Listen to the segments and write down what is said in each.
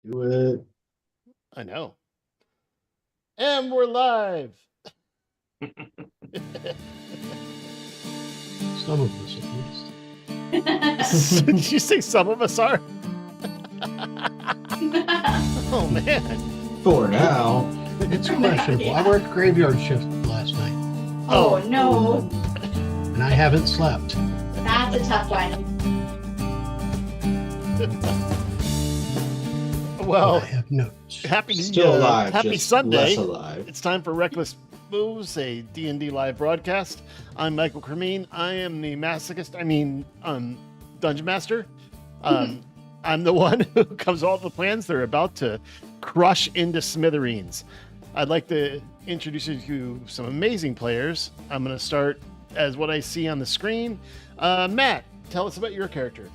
Do it. I know. And we're live. Some of us, at least. Did you say some of us are? Oh, man. For now. It's questionable. I worked graveyard shift last night, Oh, no, and I haven't slept. that's a tough one. Well, I have notes. happy Still alive. Happy just Sunday. Less alive. It's time for Reckless Moves, a D&D live broadcast. I'm Michael Cremeen. I am the Dungeon Master. I'm the one who comes with all the plans. They're about to crush into smithereens. I'd like to introduce you to some amazing players. I'm going to start as what I see on the screen. Matt, tell us about your character.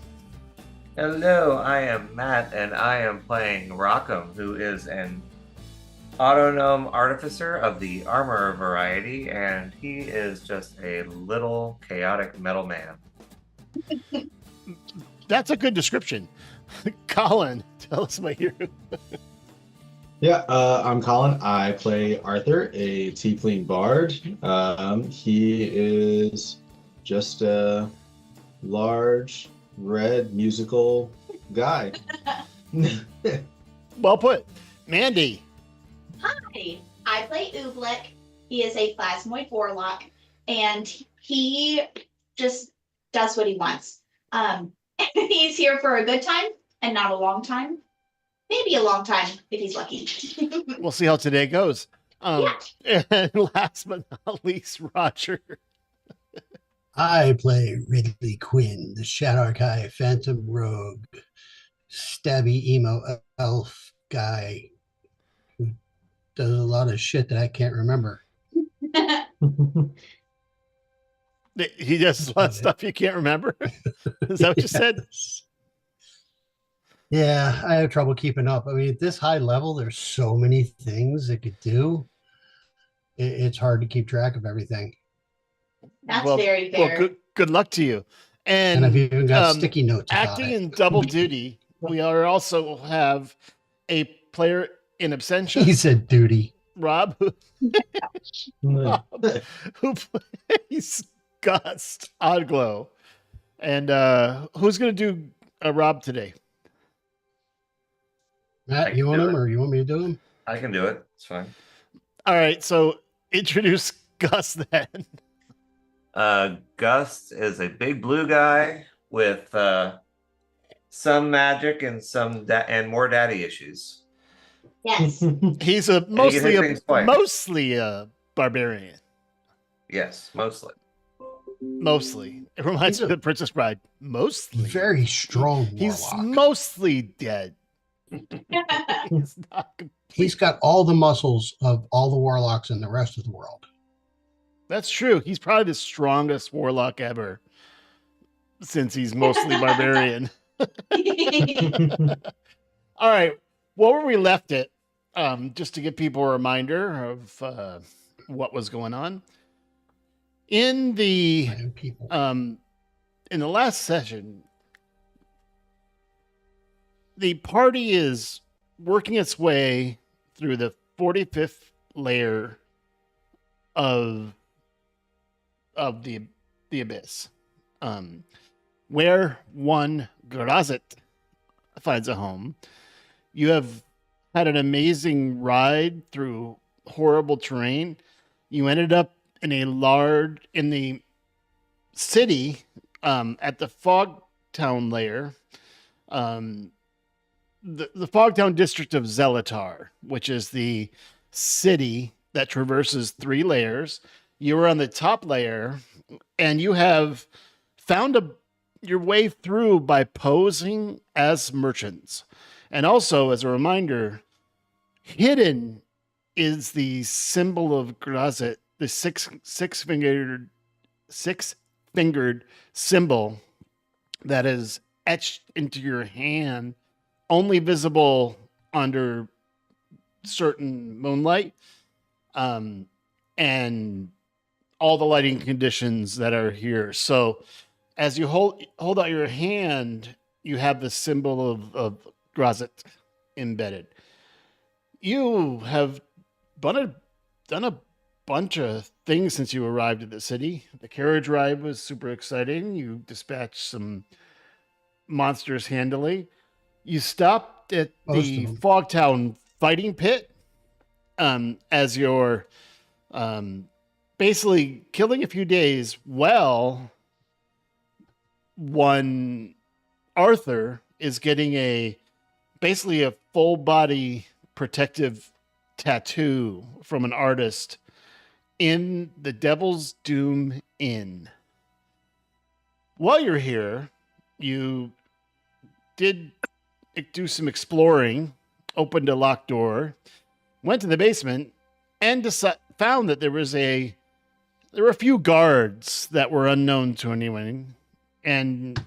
Hello, I am Matt, and I am playing Rackham, who is an autognome artificer of the armor variety, and he is just a little chaotic metal man. That's a good description. Colin, tell us about your... Yeah, I'm Colin. I play Arthur, a tiefling bard. He is just a large, red, musical guy. Well put. Mandy. Hi, I play Ooblik. He is a plasmoid warlock, and he just does what he wants. He's here for a good time and not a long time. Maybe a long time if he's lucky. We'll see how today goes. Yeah. And last but not least, Roger. I play Ridley Quinn, the Shadow Archive Phantom Rogue, stabby emo elf guy who does a lot of shit that I can't remember. He does a lot of stuff you can't remember. Is that what you said? Yes. Yeah, I have trouble keeping up. I mean, at this high level, there's so many things it could do. It's hard to keep track of everything. That's very fair. Well, good luck to you. And I've even got sticky notes about acting it. in double duty. We also have a player in absentia. He said duty. Rob, who plays Gust Oddglow. And who's going to do Rob today? Matt, you want him or you want me to do him? I can do it. It's fine. All right, so introduce Gus then. Gust is a big blue guy with some magic and and more daddy issues. Yes. He's mostly a barbarian. Yes, mostly. Mostly. It reminds me of the Princess Bride. Mostly. Very strong warlock. He's mostly dead. He's got all the muscles of all the warlocks in the rest of the world. That's true. He's probably the strongest warlock ever, since he's mostly barbarian. All right. Well, where we left it, just to give people a reminder of what was going on. In the last session, the party is working its way through the 45th layer of the abyss, where one Grazit finds a home. You have had an amazing ride through horrible terrain. You ended up in the city at the Fogtown layer. The Fogtown district of Zelatar, which is the city that traverses 3 layers. You were on the top layer, and you have found your way through by posing as merchants. And also, as a reminder, hidden is the symbol of Grazit, the six-fingered symbol that is etched into your hand, only visible under certain moonlight, and all the lighting conditions that are here. So as you hold out your hand, you have the symbol of Grazit embedded. You have done a bunch of things since you arrived at the city. The carriage ride was super exciting. You dispatched some monsters handily. You stopped at Most of the them. Fogtown fighting pit as you're basically killing a few days. Well, one Arthur is getting basically a full body protective tattoo from an artist in the Devil's Doom Inn. While you're here, you did do some exploring, opened a locked door, went to the basement, and found that there were a few guards that were unknown to anyone. And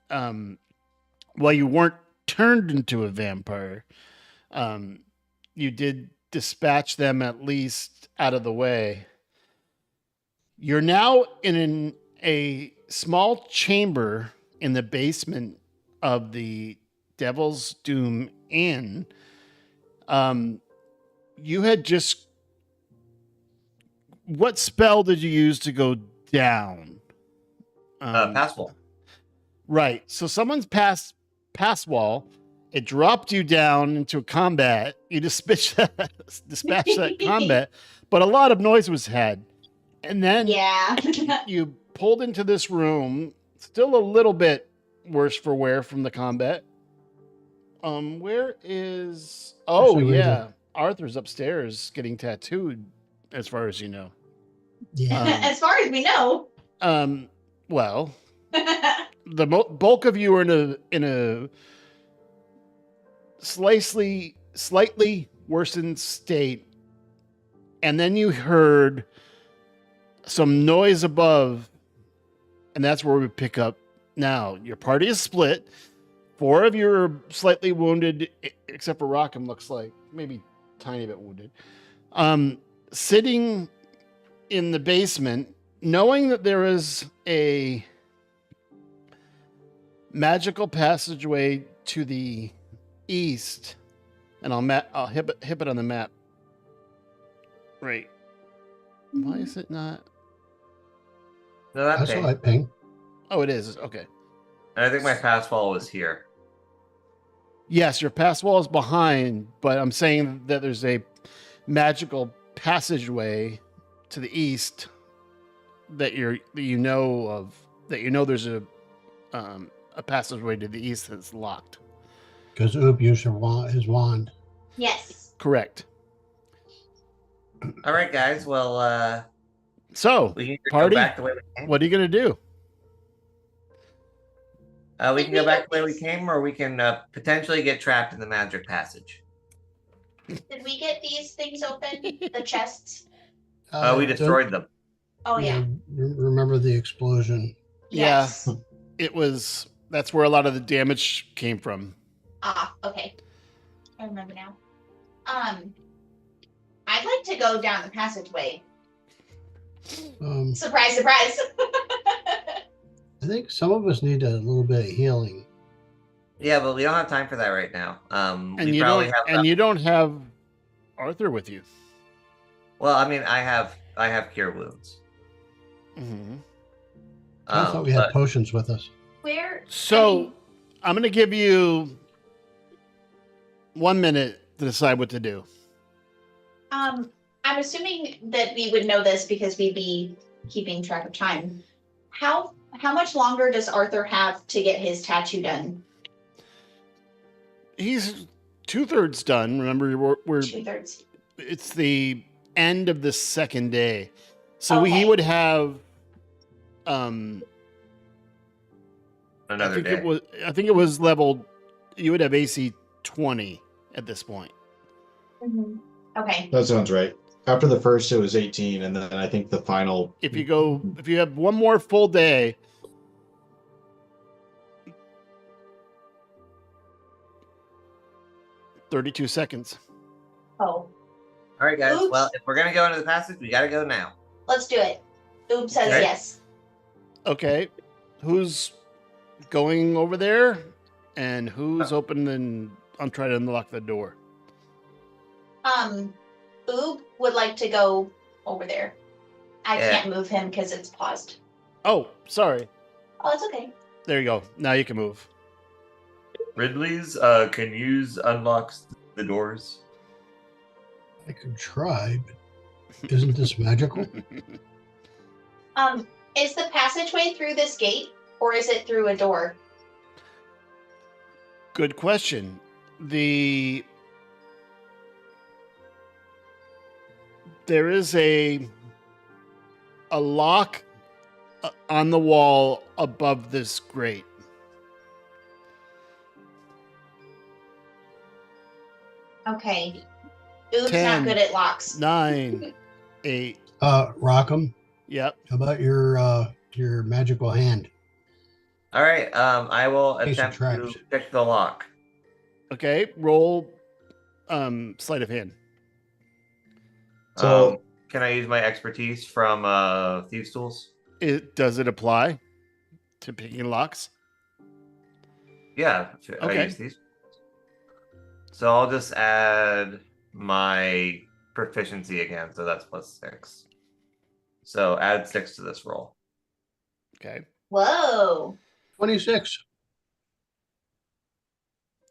while you weren't turned into a vampire, you did dispatch them at least out of the way. You're now in a small chamber in the basement of the Devil's Doom Inn. You had just... What spell did you use to go down? Passwall. Right. So someone's pass wall. It dropped you down into combat. You dispatched that combat, but a lot of noise was had. And then Yeah. you pulled into this room, still a little bit worse for wear from the combat. Where is... Oh, Actually, where is yeah. Arthur's upstairs getting tattooed, as far as you know. Yeah. As far as we know. Well, the bulk of you are in a slightly worsened state, and then you heard some noise above, and that's where we pick up now. Your party is split. 4 of you are slightly wounded, except for Rockham, looks like maybe tiny bit wounded. Sitting in the basement, knowing that there is a magical passageway to the east, and I'll hip it on the map. Right. Why is it not? No, that That's thing. all right, Ping. Oh, it is. Okay. And I think my passwall was here. Yes, your pass wall is behind, but I'm saying that there's a magical passageway to the east that you know of. That you know there's a passageway to the east that's locked. Because Oob used his wand. Yes. Correct. All right, guys. Well, So, we can Party? go back the way we came. what are you gonna do? We can go back the way we came, or we can potentially get trapped in the magic passage. Did we get these things open? The chests? We destroyed them. Oh yeah. Remember the explosion. Yes. That's where a lot of the damage came from. Ah, okay. I remember now. I'd like to go down the passageway. Surprise, surprise. I think some of us need a little bit of healing. Yeah, but we don't have time for that right now. And We you probably don't have. you don't have Arthur with you. Well, I mean, I have cure wounds. Mm-hmm. I thought we had But potions with us. Where? So I'm going to give you 1 minute to decide what to do. I'm assuming that we would know this because we'd be keeping track of time. How much longer does Arthur have to get his tattoo done? He's 2/3 done. Remember, we're 2/3. it's the end of the second day, so Okay. he would have. I another think day. I think it was leveled. You would have AC 20 at this point. Mhm. Okay. That sounds right. After the first, it was 18, and then I think the final. If you have one more full day. 32 seconds. Oh, All right, guys. Oops. Well, if we're gonna go into the passage, we gotta go now. let's do it. Oob says Okay. yes. Okay, who's going over there, and who's opening I'm trying to unlock the door. Oob would like to go over there. I Yeah. can't move him because it's paused. Oh, sorry. Oh, it's okay. There you go. Now you can move. Ridley's can use unlocks the doors. I could try, but isn't this magical? Is the passageway through this gate or is it through a door? Good question. There is a lock on the wall above this grate. Okay. Oob's 10, not good at locks. 9, 8. Rockham, Yep. how about your magical hand? All right. I will Case of attempt to traps. pick the lock. Okay. Roll sleight of hand. So- Can I use my expertise from Thieves' Tools? Does it apply to picking locks? Yeah, I Okay. use these. So I'll just add my proficiency again, so that's +6. So add 6 to this roll. Okay. Whoa. 26.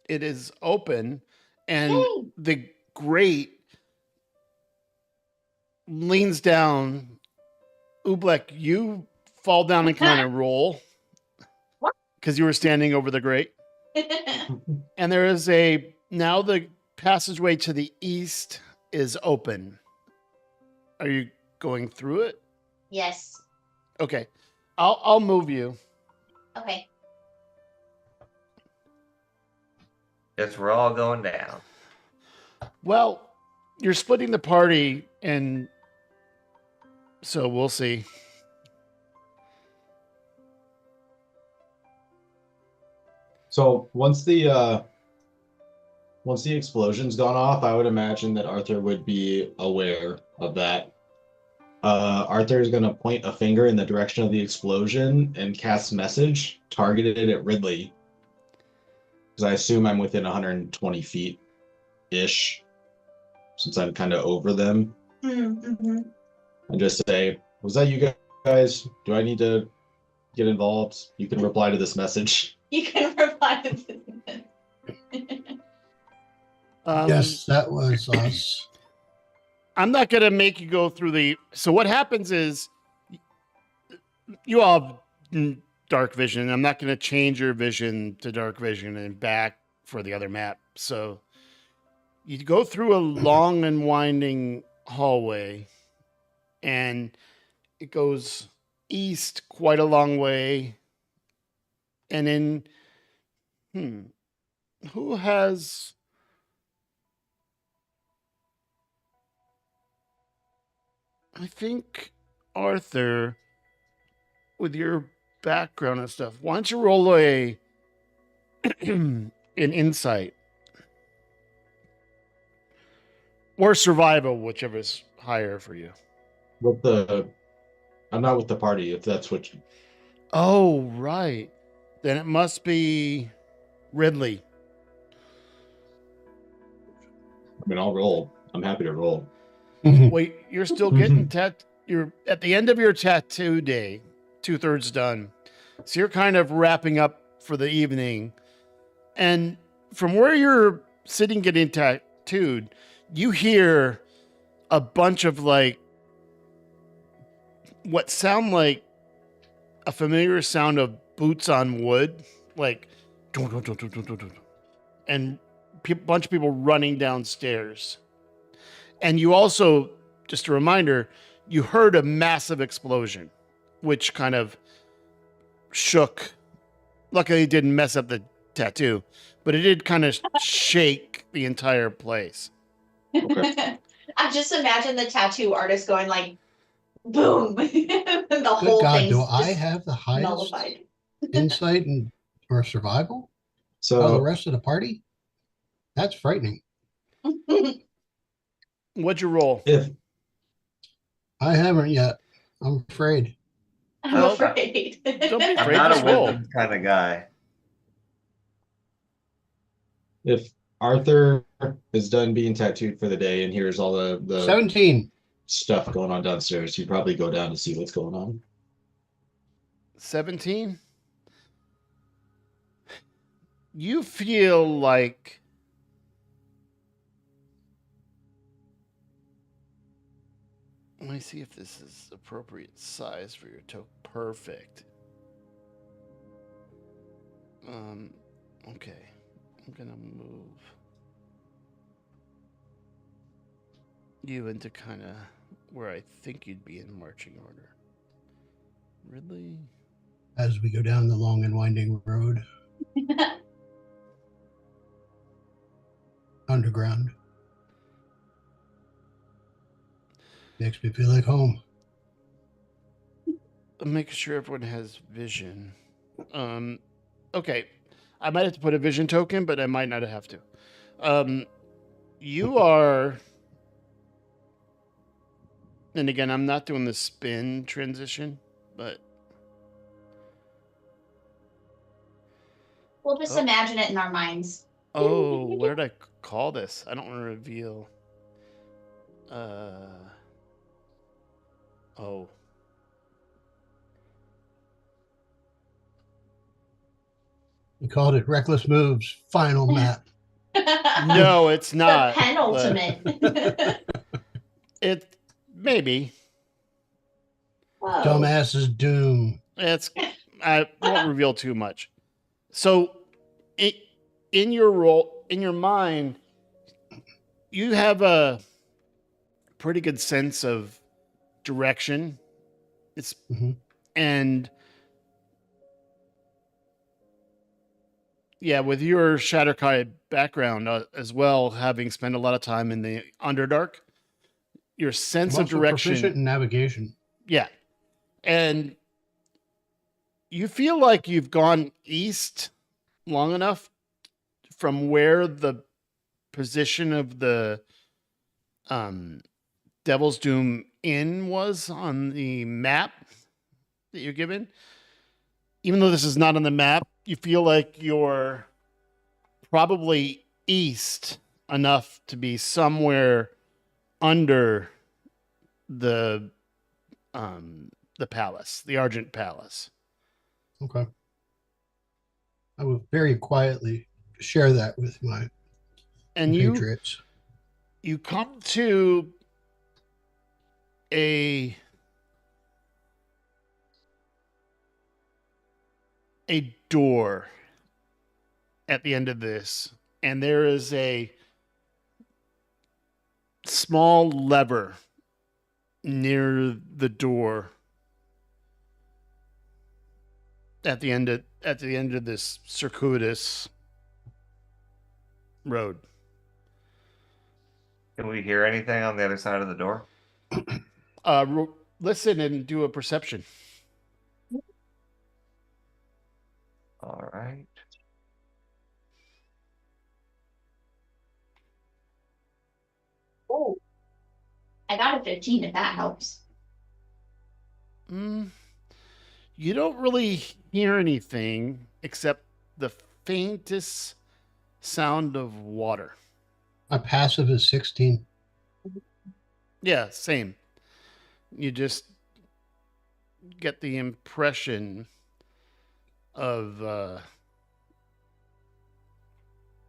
It is open, and Yay. the grate leans down. Oobleck, you fall down and kind of roll. What? Because you were standing over the grate. And there is now the passageway to the east is open. Are you going through it? Yes. Okay. I'll move you. Okay. Yes, we're all going down. Well, you're splitting the party, and so we'll see. So once the explosion's gone off, I would imagine that Arthur would be aware of that. Arthur is going to point a finger in the direction of the explosion and cast message targeted at Ridley. Because I assume I'm within 120 feet ish, since I'm kind of over them. Mm-hmm. And just say, was that you guys? Do I need to get involved? You can reply to this message. You can reply to this. Yes, that was us. I'm not going to make you go through the. So what happens is you all have dark vision. I'm not going to change your vision to dark vision and back for the other map. So you go through a long and winding hallway, and it goes east quite a long way. And then, who has? I think Arthur, with your background and stuff, why don't you roll an insight or survival, whichever is higher for you. I'm not with the party, if that's what you. Oh, right. Then it must be Ridley. I mean, I'll roll. I'm happy to roll. Wait, you're still getting you're at the end of your tattoo day, 2/3 done. So you're kind of wrapping up for the evening. And from where you're sitting getting tattooed, you hear a bunch of what sound like a familiar sound of boots on wood, like dun, dun, dun, dun, dun, dun, dun, and a bunch of people running downstairs. And you also, just a reminder, you heard a massive explosion, which kind of shook. Luckily, it didn't mess up the tattoo, but it did kind of shake the entire place. Okay. I just imagine the tattoo artist going like, boom. The Good whole God, thing's do I just have the highest nullified. insight or survival? Out of the So rest of the party? That's frightening. What'd you roll? if I haven't yet. I'm afraid. I'm Well, afraid. don't be I'm afraid. not a Just roll. wisdom kind of guy. if Arthur is done being tattooed for the day, and here's all the 17. stuff going on downstairs. You probably go down to see what's going on. 17. You feel like let me see if this is appropriate size for your token. Perfect. Okay. I'm gonna move you into kind of where I think you'd be in marching order. Ridley? As we go down the long and winding road. Underground. Makes me feel like home. Make sure everyone has vision. Okay. I might have to put a vision token, but I might not have to. You are, and again, I'm not doing the spin transition, but We'll just Oh. imagine it in our minds. oh, what did I call this? I don't want to reveal. Oh. We called it Reckless Moves Final Map. No, it's The not. but penultimate. It maybe. Whoa. Dumbass's Doom. It's I won't reveal too much. So, in your role, in your mind, you have a pretty good sense of direction. It's Mhm. and yeah, with your Shatterkai background as well, having spent a lot of time in the Underdark, your sense I'm of also direction. proficient in navigation. Yeah. And you feel like you've gone east long enough from where the position of the Devil's Doom Inn was on the map that you're given. Even though this is not on the map, you feel like you're probably east enough to be somewhere under the palace, the Argent Palace. Okay. I will very quietly share that with my And compatriots. you come to a door at the end of this, and there is a small lever near the door at the end of this circuitous road. Can we hear anything on the other side of the door? Listen and do a perception. All right. Oh, I got a 15 if that helps. You don't really hear anything except the faintest sound of water. My passive is 16. Yeah, same. You just get the impression of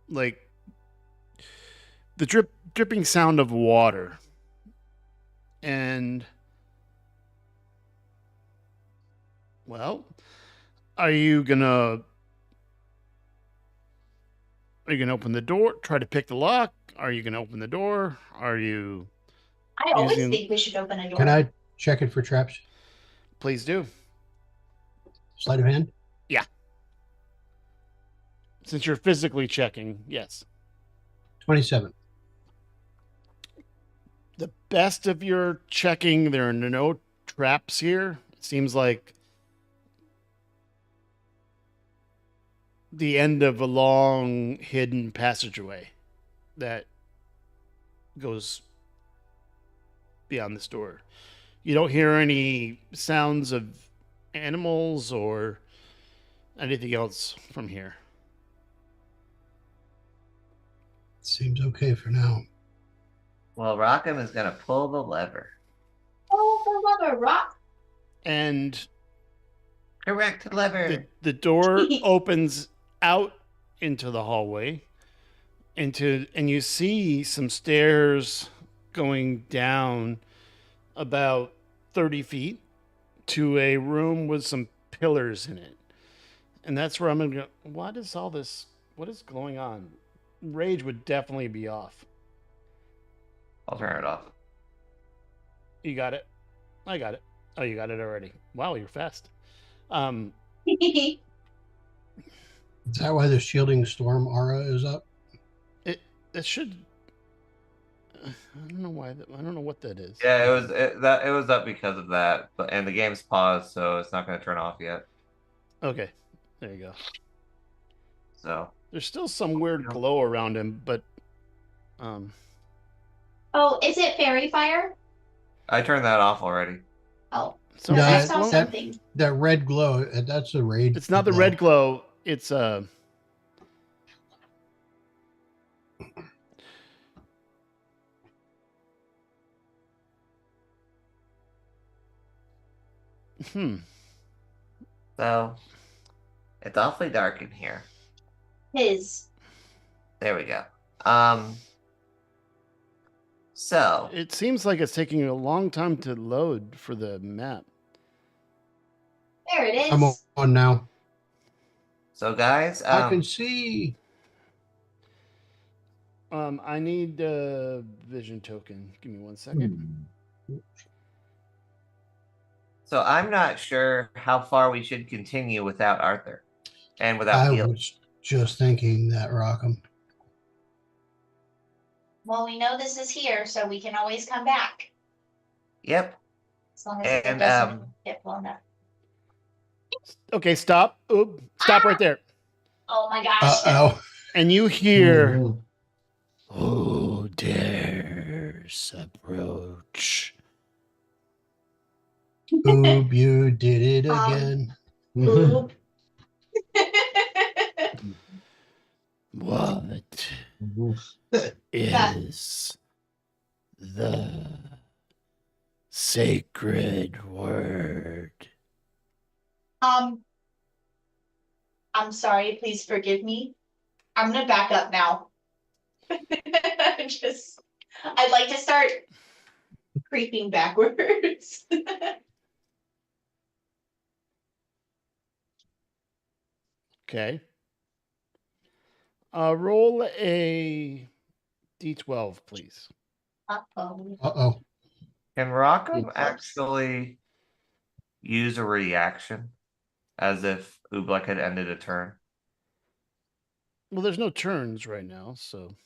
like the dripping sound of water. And well, are you gonna open the door, try to pick the lock? Are you gonna open the door? Are you I always Using- think we should open a door. Can I check it for traps? please do? Sleight of hand? Since you're physically checking, yes. 27. The best of your checking, there are no traps here. It seems like the end of a long hidden passageway that goes beyond this door. You don't hear any sounds of animals or anything else from here. Seems okay for now. Well, Rockham is gonna pull the lever. Oh, for love of rock. And Correct lever. the door opens out into the hallway, and you see some stairs going down about 30 feet to a room with some pillars in it. And that's where I'm gonna go, what is all this? What is going on? Rage would definitely be off. I'll turn it off. You got it? I got it. Oh, you got it already. Wow, you're fast. Is that why the shielding storm aura is up? It should. I don't know why. I don't know what that is. Yeah, it was up because of that, and the game's paused, so it's not gonna turn off yet. Okay, there you go. So There's still some weird glow around him, but Oh, is it fairy fire? I turned that off already. Oh, so No, I it's saw glowing. something. That red glow, that's a raid. It's not the glow. red glow. It's So it's awfully dark in here. His. There we go. So It seems like it's taking a long time to load for the map. There it is. I'm on now. guys, I can see. I need a vision token. Give me 1 second. so I'm not sure how far we should continue without Arthur and without I Gil. was just thinking that, Rockham. Well, we know this is here, so we can always come back. Yep. As long as it And doesn't get blown up. Okay, stop. Oop, stop right there. Oh my gosh. Oh, And you hear, "Who dares approach?" Oob, you did it again. Boop. What is the sacred word? I'm sorry, please forgive me. I'm gonna back up now. I'd like to start creeping backwards. Okay. Roll a d12, please. Uh-oh. Uh-oh. Can Rockham Oops. actually use a reaction as if Oobleck had ended a turn? Well, there's no turns right now, so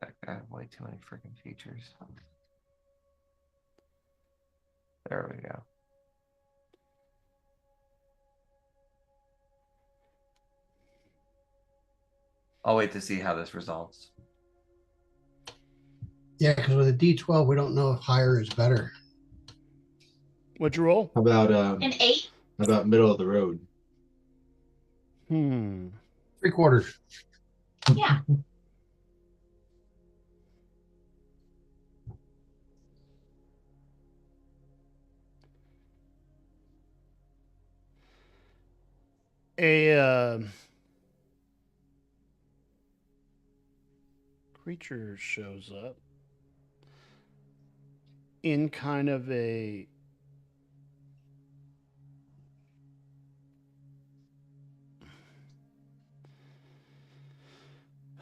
That guy, way too many freaking features. There we go. I'll wait to see how this resolves. Yeah, because with a D12, we don't know if higher is better. what'd you roll? How about An 8? how about middle of the road? 3/4. Yeah. A creature shows up in kind of a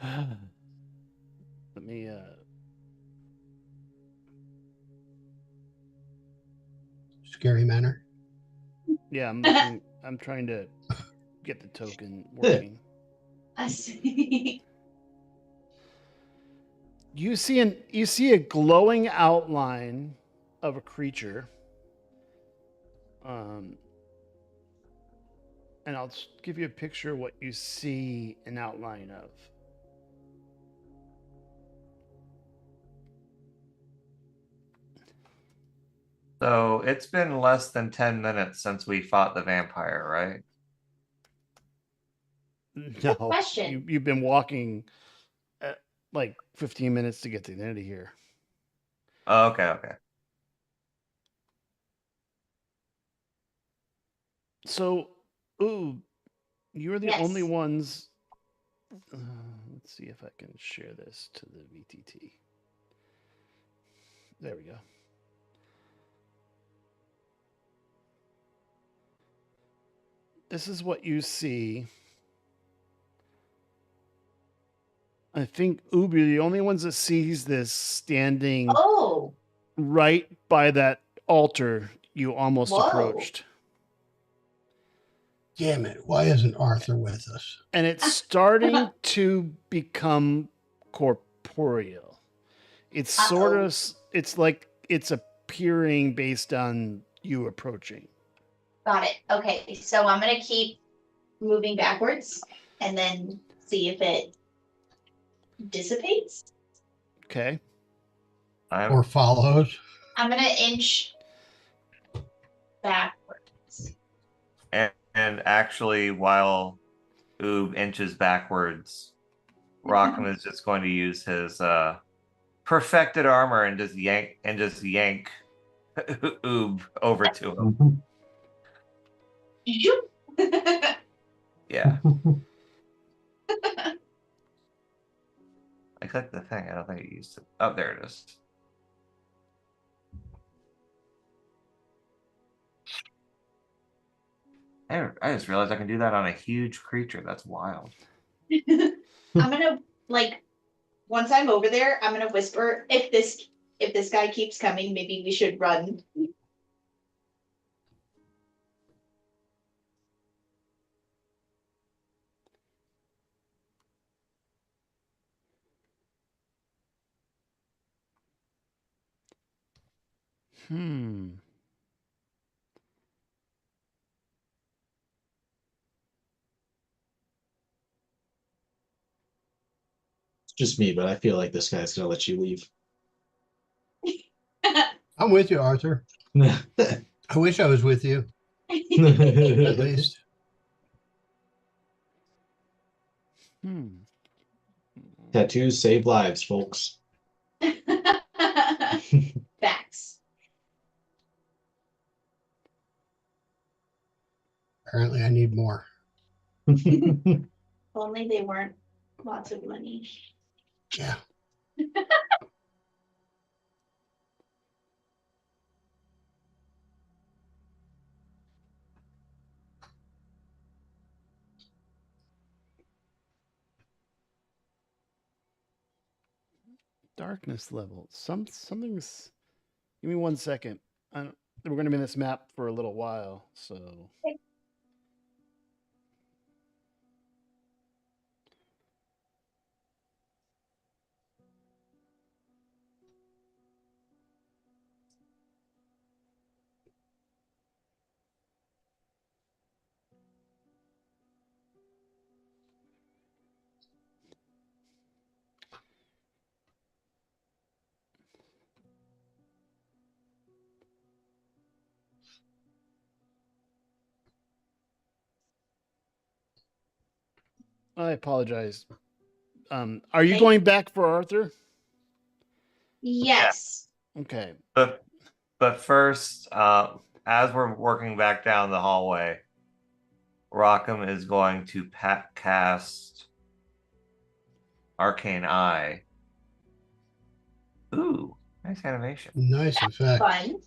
let me Scary manner. yeah, I'm trying to get the token working. I see. You see a glowing outline of a creature. And I'll just give you a picture of what you see an outline of. So it's been less than 10 minutes since we fought the vampire, right? No, question. you've been walking like 15 minutes to get to the end of here. Oh, okay. So, ooh, you're the only Yes. ones. Let's see if I can share this to the VTT. There we go. This is what you see. I think Oob, you're the only ones that sees this standing Oh, right by that altar you almost Whoa. approached. Damn it. Why isn't Arthur with us? And it's starting to become corporeal. It's sort Uh-oh. of, it's like it's appearing based on you approaching. got it. Okay, so I'm gonna keep moving backwards and then see if it dissipates. Okay. Or follows? I'm gonna inch backwards. And actually, while Oob inches backwards, Rockham is just going to use his perfected armor and just yank Oob over to him. Yeah. I clicked the thing. I don't think it used it. Oh, there it is. I just realized I can do that on a huge creature. That's wild. I'm gonna once I'm over there, I'm gonna whisper, if this guy keeps coming, maybe we should run. It's just me, but I feel like this guy's gonna let you leave. I'm with you, Arthur. I wish I was with you, at least. Tattoos save lives, folks. Facts. Apparently, I need more. Only they weren't lots of money. Yeah. Darkness level. Something's. Give me 1 second. We're going to be in this map for a little while, so. I apologize. Are you Okay. going back for Arthur? Yes. Okay. But first, as we're working back down the hallway, Rockham is going to cast Arcane Eye. Ooh, nice animation. Nice effect. Fun.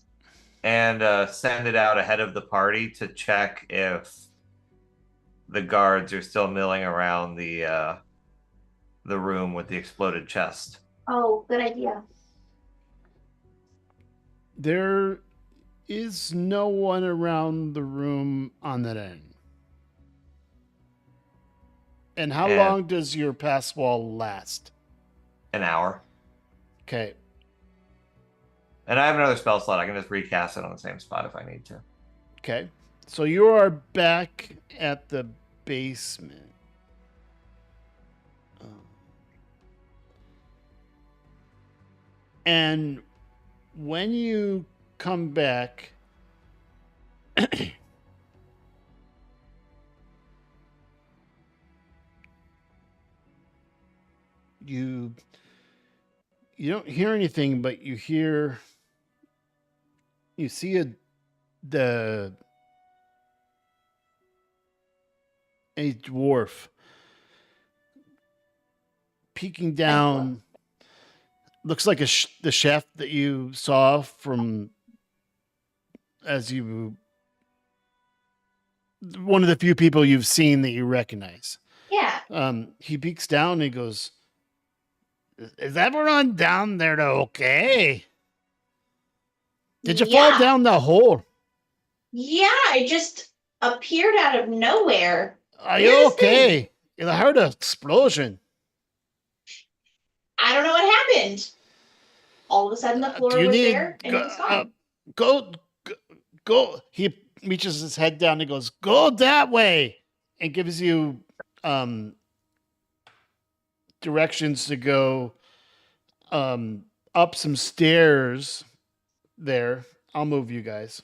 And send it out ahead of the party to check if the guards are still milling around the room with the exploded chest. Oh, good idea. There is no one around the room on that end. And how long does your pass wall last? An hour. Okay. And I have another spell slot. I can just recast it on the same spot if I need to. Okay. So you are back at the basement. And when you come back, you don't hear anything, but you see a dwarf peeking down. Looks like the chef that you saw from one of the few people you've seen that you recognize. Yeah. He peeks down and he goes, "Is everyone down there okay? Did you fall down the hole? Yeah, I just appeared out of nowhere. Are you okay? I heard an explosion. I don't know what happened. All of a sudden, the floor was there and it was gone. Go. He reaches his head down and goes, "Go that way," and gives you directions to go up some stairs there. I'll move you guys.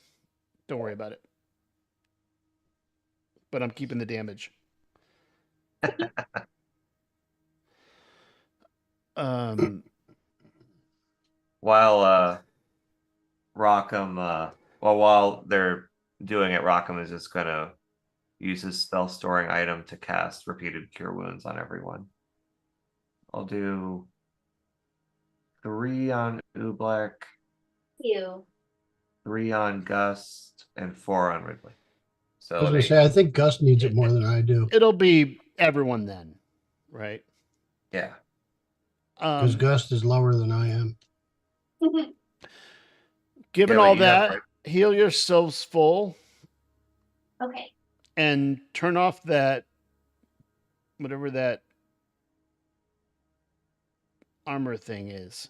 Don't worry about it. But I'm keeping the damage. While Rockham, while they're doing it, Rockham is just gonna use his spell storing item to cast repeated cure wounds on everyone. I'll do 3 on Oobleck, You. 3 on Gust, and 4 on Ridley. I was So gonna say, I think Gus needs it more than I do. It'll be everyone then, right? yeah. Because Gus is lower than I am. Given Yeah, all you have, that, like- heal yourselves full Okay. and turn off that whatever that armor thing is.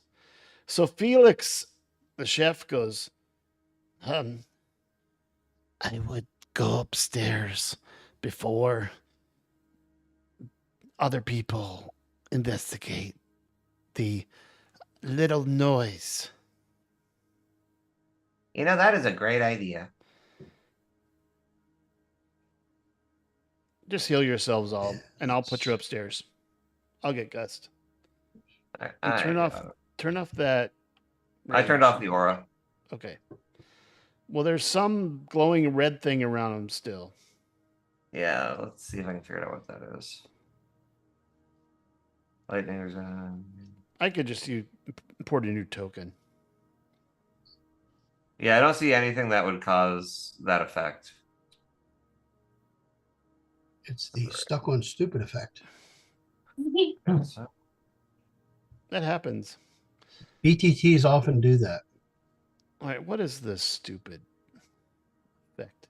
So Felix, the chef, goes, I would go upstairs before other people investigate the little noise. You know, that is a great idea. Just heal yourselves all, and I'll put you upstairs. I'll get Gust. And turn off that. I turned off the aura. Okay. Well, there's some glowing red thing around him still. Yeah, let's see if I can figure out what that is. Lightning's I could just import a new token. Yeah, I don't see anything that would cause that effect. It's the stuck on stupid effect. So, That happens. BTTs often do that. All right, what is this stupid effect?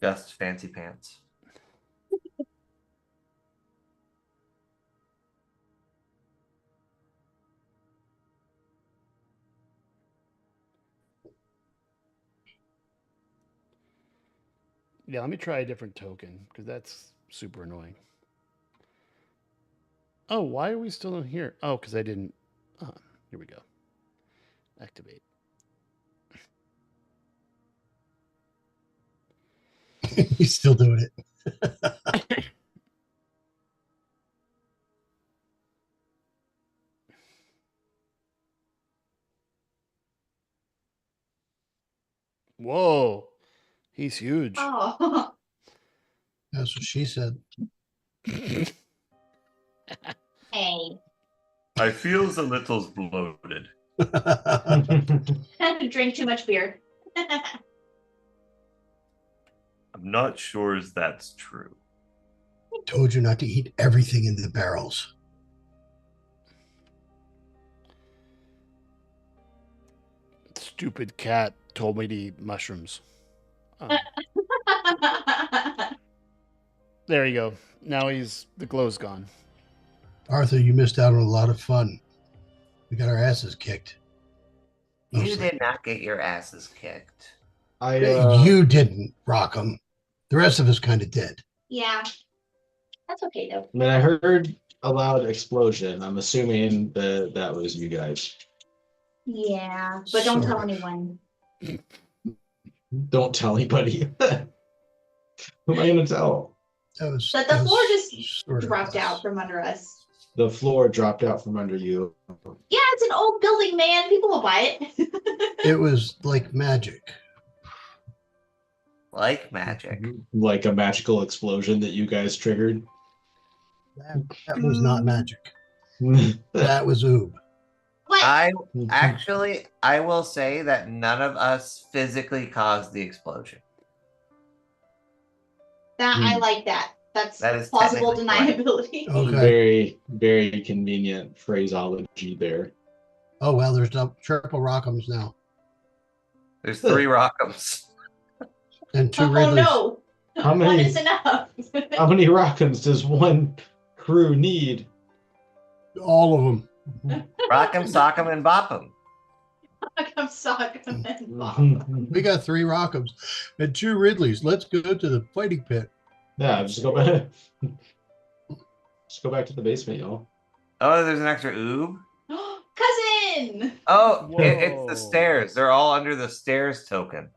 just fancy pants. Yeah, let me try a different token because that's super annoying. Oh, why are we still in here? Oh, because I didn't. Here we go. Activate. He's still doing it. Whoa, he's huge. Oh. That's what she said. Hey. I feel a little bloated. Drink too much beer. I'm not sure if that's true. Told you not to eat everything in the barrels. Stupid cat told me to eat mushrooms. There you go. Now the glow's gone. Arthur, you missed out on a lot of fun. We got our asses kicked. You Mostly. did not get your asses kicked. You didn't, Rockham. The rest of us kind of did. Yeah. That's okay though. I mean, I heard a loud explosion. I'm assuming that was you guys. Yeah. But don't tell Sort of. anyone. Don't tell anybody. Who am I going to tell? But the floor just sort of dropped us. out from under us. The floor dropped out from under you. Yeah, it's an old building, man. People will buy it. It was like magic. Like magic. Like a magical explosion that you guys triggered. That was not magic. That was oob. What? I will say that none of us physically caused the explosion. I like that. That's That is plausible technically deniability. Okay. Very, very convenient phraseology there. Oh well, there's triple Rock'ems now There's 3 Rock'ems. and 2 Oh Ridleys. no. How One many- is enough. How many Rock'ems does one crew need? All of them. Rock'em, sock'em, and bop'em. I'm sorry. I'm We got 3 Rock'ems and 2 Ridleys. Let's go to the fighting pit. Yeah, just go back. Just go back to the basement, y'all. Oh, there's an extra oob. Cousin. Oh, it's Whoa. the stairs. They're all under the stairs token.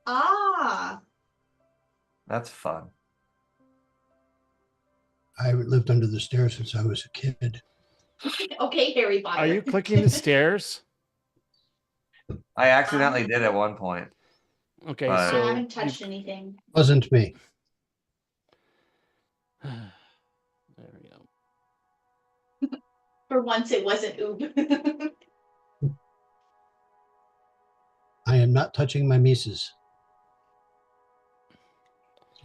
Ah. That's fun. I lived under the stairs since I was a kid. Okay, Harry Potter. Are you clicking the stairs? I accidentally did at one point. Okay, I I so haven't touched anything. Wasn't me. there we go. For once, it wasn't oob. I am not touching my Mises.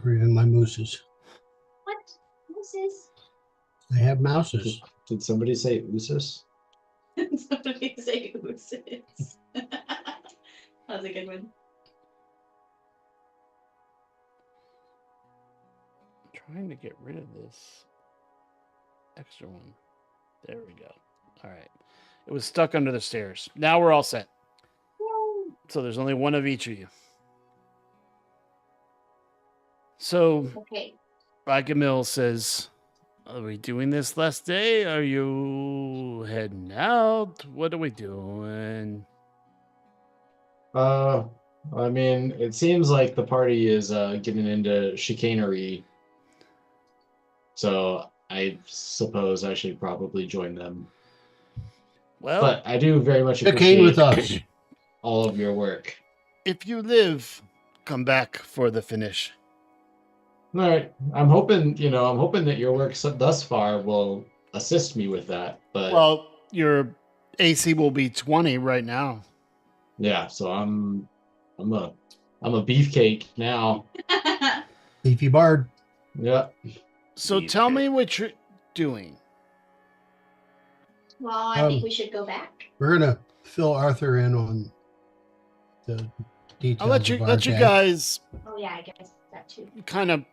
Or even my mooses. What? This is. I have mouses. Did somebody say Usus? Somebody say oozes. That was a good one. I'm trying to get rid of this extra one. There we go. All right. It was stuck under the stairs. Now we're all set. Yay. So there's only one of each of you. So Okay. Ragamil says, are we doing this last day? Are you heading out? What are we doing? I mean, it seems like the party is getting into chicanery. So I suppose I should probably join them. Well, But I do very much Chicane with appreciate us. all of your work. if you live, come back for the finish. All right. I'm hoping that your work thus far will assist me with that. But Well, your AC will be 20 right now. yeah, so I'm a beefcake now. Beefy Bard. Yeah. So Beefcake. tell me what you're doing. Well, I think Um, we should go back. We're gonna fill Arthur in on the details. I'll let you of our let you day. guys Oh yeah, I guess that too. kind of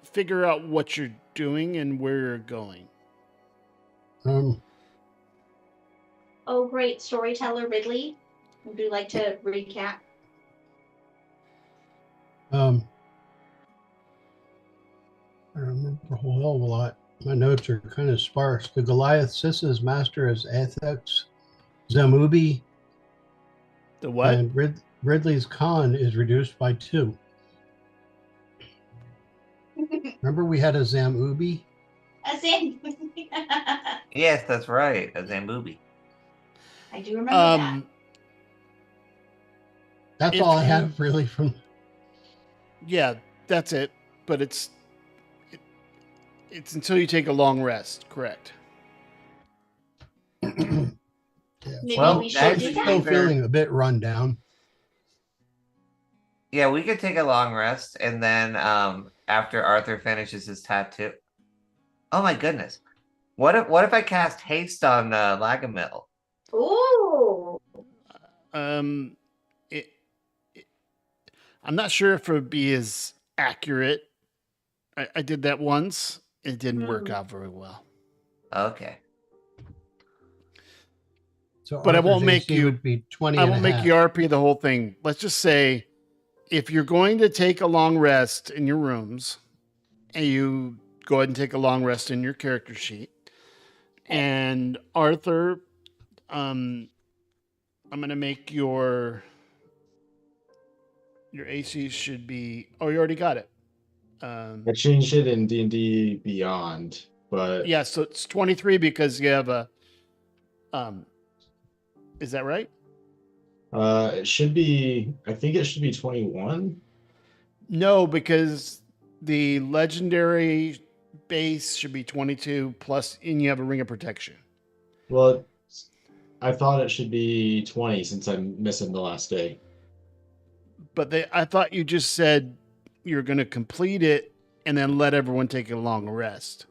figure out what you're doing and where you're going. Oh, great storyteller Ridley. Would you like to recap? I don't remember a whole hell of a lot. My notes are kind of sparse. The Goliath Sissa's master is Athex Zamubi, The what? and Ridley's con is reduced by 2. Remember we had a Zamubi? As in, Yes, that's right. A Zambubi. I do remember that. That's If all I you- have really from. Yeah, that's it. But it's until you take a long rest, correct? Yeah. Maybe Well, we should I'm that's do still that. either- feeling a bit run down. Yeah, we could take a long rest, and then after Arthur finishes his tattoo. Oh my goodness! What if I cast haste on Lagamil? Ooh. I'm not sure if it would be as accurate. I did that once. It didn't work out very well. Okay. So But I won't Arthur's make AC you- would be 20 I and a won't make half. you RP the whole thing. Let's just say if you're going to take a long rest in your rooms, and you go ahead and take a long rest in your character sheet, and Arthur, I'm gonna make your AC should be. Oh, you already got it. I changed it in D&D Beyond, but Yeah, so it's 23 because you have a is that right? it should be. I think it should be 21. No, because the legendary base should be 22 plus, and you have a ring of protection. Well, I thought it should be 20 since I'm missing the last day. But I thought you just said you're going to complete it and then let everyone take a long rest.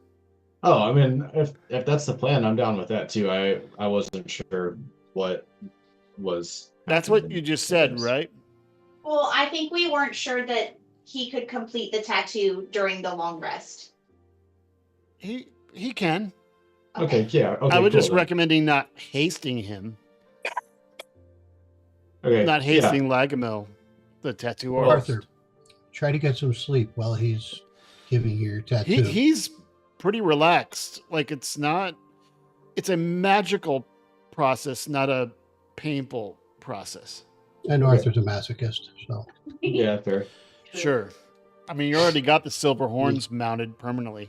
Oh, I mean, if that's the plan, I'm down with that too. I wasn't sure what was. That's what happening you just with said, this. right? Well, I think we weren't sure that he could complete the tattoo during the long rest. He can. Okay, yeah. Okay, I would cool just then. recommending not hasting him, Okay, not yeah. hasting Lagamel, the tattoo artist. Arthur, try to get some sleep while he's giving you your tattoo. He's pretty relaxed. Like it's a magical process, not a painful process. And Okay. Arthur's a masochist, so Yeah, fair. Sure. I mean, you already got the silver horns mounted permanently.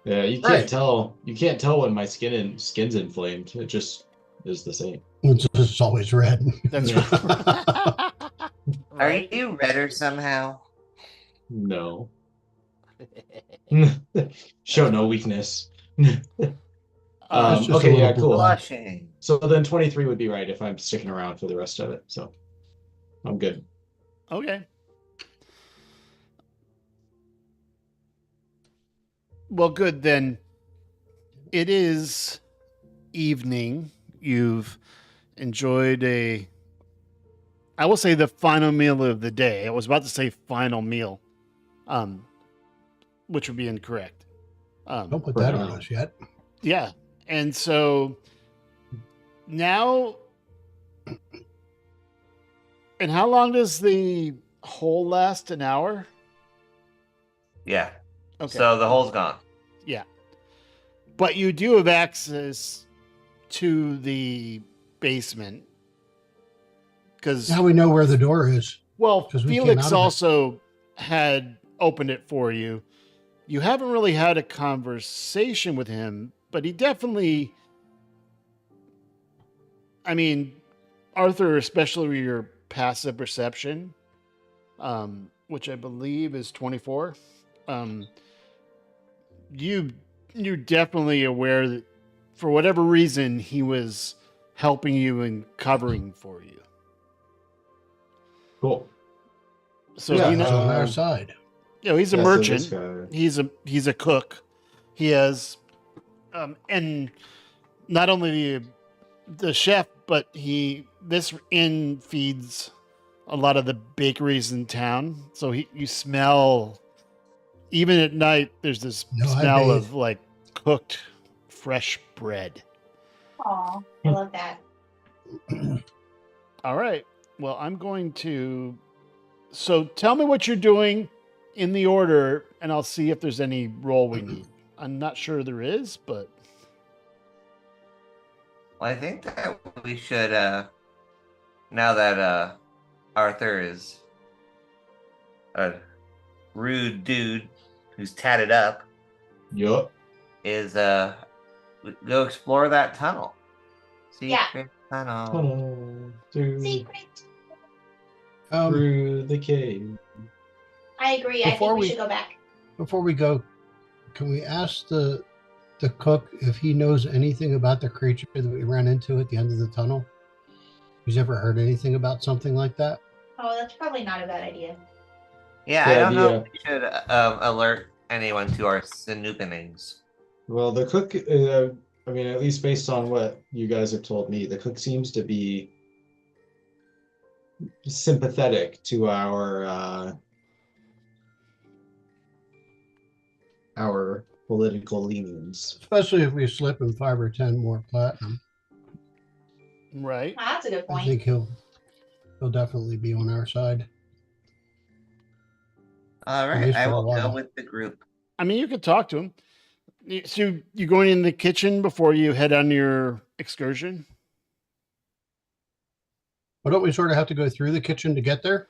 Yeah, you can't Right. tell. You can't tell when my skin's inflamed. It just is the same. it's always red. That's Yeah. Are you redder somehow? No. Show no weakness. That's just a Okay, yeah, little cool. blood. Blushing. So then 23 would be right if I'm sticking around for the rest of it. So I'm good. Okay. Well, good then. It is evening. You've enjoyed I will say the final meal of the day. I was about to say final meal, which would be incorrect. Don't put For that now. on us yet. Yeah. And so now, and how long does the hole last? An hour? Yeah. Okay. So the hole's gone. Yeah. But you do have access to the basement. Because, Now we know where the door is. well, 'cause we came Felix out of it. also had opened it for you. You haven't really had a conversation with him, but he definitely, I mean, Arthur, especially your passive perception, which I believe is 24. You're definitely aware that for whatever reason he was helping you and covering for you. Cool. So Yeah, you He's know, on our side. he's a Yeah, so this merchant. guy- He's a cook. He has, and not only the chef, but this inn feeds a lot of the bakeries in town. So you smell, even at night, there's this No, I smell bathe. of like cooked fresh bread. Aw, I love that. All right. Well, I'm going to. So tell me what you're doing in the order, and I'll see if there's any roll we need. I'm not sure there is, but Well, I think that we should, now that Arthur is a rude dude who's tatted up, Yup. is go explore that tunnel. Yeah. Secret tunnel. Tunnel through Secret. the cave. I agree. I Before think we we- should go back. Before we go, can we ask the cook if he knows anything about the creature that we ran into at the end of the tunnel? He's ever heard anything about something like that? Oh, that's probably not a bad idea. Yeah, I Yeah, don't know the, if we should alert anyone to our snoopings. Well, the cook, I mean, at least based on what you guys have told me, the cook seems to be sympathetic to our political leanings. Especially if we slip him 5 or 10 more platinum. right. Ah, that's a good I point. think he'll definitely be on our side. All At right, least I for a will go while. with the group. I mean, you could talk to him. So you going in the kitchen before you head on your excursion? But don't we sort of have to go through the kitchen to get there?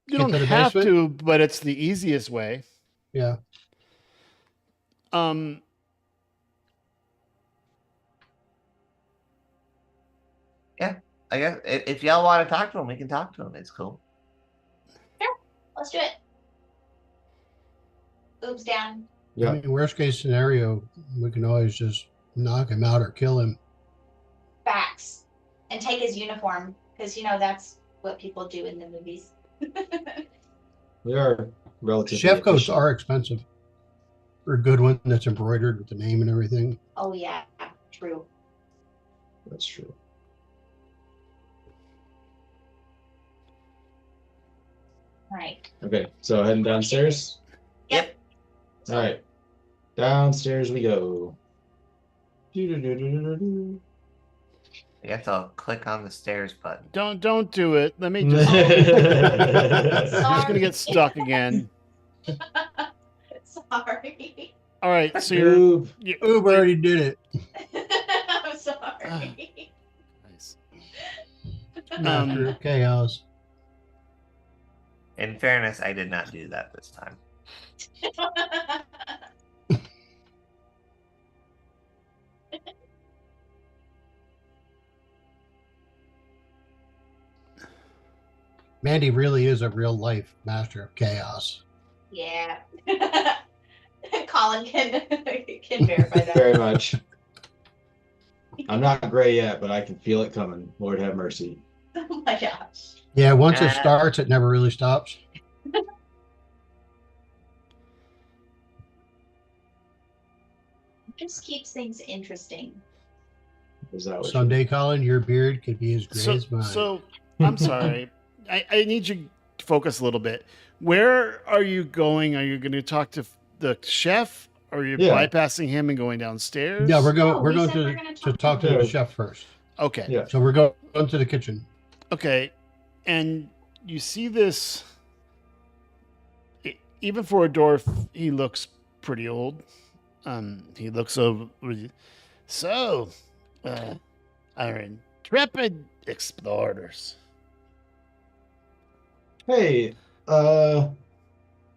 You Get don't to the have basement? to, but it's the easiest way. Yeah. Um, I guess if y'all want to talk to him, we can talk to him. It's cool. Let's do it. Oops, down. I mean, worst case scenario, we can always just knock him out or kill him. Facts. And take his uniform, because that's what people do in the movies. We are relatively Chef coats efficient. are expensive. For a good one that's embroidered with the name and everything. Oh yeah, true. That's true. All right. Okay, so heading downstairs. Yep. All right, downstairs we go. Do-do-do-do-do-do. You have to click on the stairs button. don't do it. Let me just. I'm just gonna get stuck again. Sorry. All right, so you're. Ooh, Oob already did it. I'm sorry. Nice. Master of Chaos. In fairness, I did not do that this time. Mandy really is a real life Master of Chaos. Yeah. Colin can verify that. very much. I'm not gray yet, but I can feel it coming. Lord have mercy. Oh my gosh. Yeah, once it starts, it never really stops. Just keeps things interesting. Is that what Someday, Colin, your beard could be as gray as mine. So I'm sorry. I need you to focus a little bit. Where are you going? Are you going to talk to the chef? Or are you Yeah. bypassing him and going downstairs? Yeah, we're No, going we said to we're gonna talk to him. the chef first. Okay. Yeah. So we're going to the kitchen. Okay. And you see this. Even for a dwarf, he looks pretty old. He looks over. So, our intrepid explorers. Hey,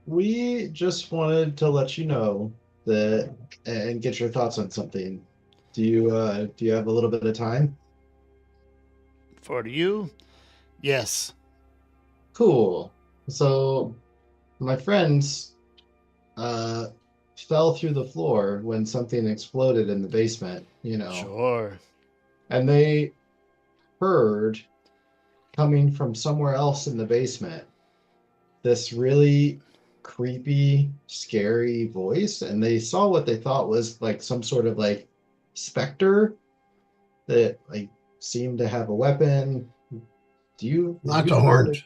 we just wanted to let you know that and get your thoughts on something. Do you have a little bit of time? For you? Yes. Cool. So my friends fell through the floor when something exploded in the basement, Sure. and they heard coming from somewhere else in the basement this really creepy, scary voice, and they saw what they thought was like some sort of like specter that like seemed to have a weapon. Lots of horns.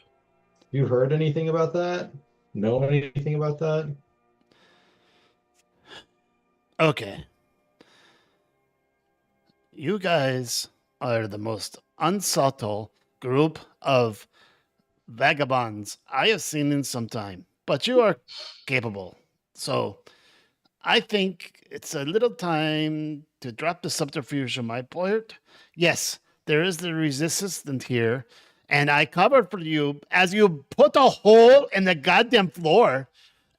You heard anything about that? Know anything about that? Okay. You guys are the most unsubtle group of vagabonds I have seen in some time, but you are capable. So I think it's a little time to drop the subterfuge on my part. Yes, there is the resistance here, and I covered for you as you put a hole in the goddamn floor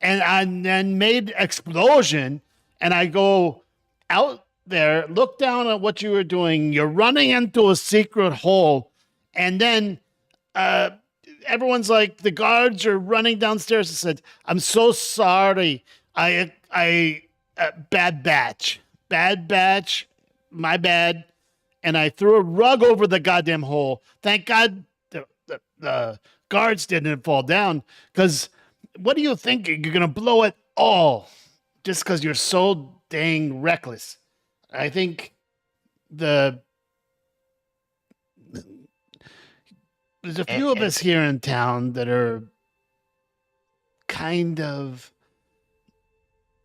and then made explosion, and I go out there, look down at what you were doing. You're running into a secret hole, and then everyone's like, the guards are running downstairs and said, "I'm so sorry. Bad batch, my bad." And I threw a rug over the goddamn hole. Thank God the guards didn't fall down. Because what do you think? You're going to blow it all just because you're so dang reckless. I think there's a few of us here in town that are kind of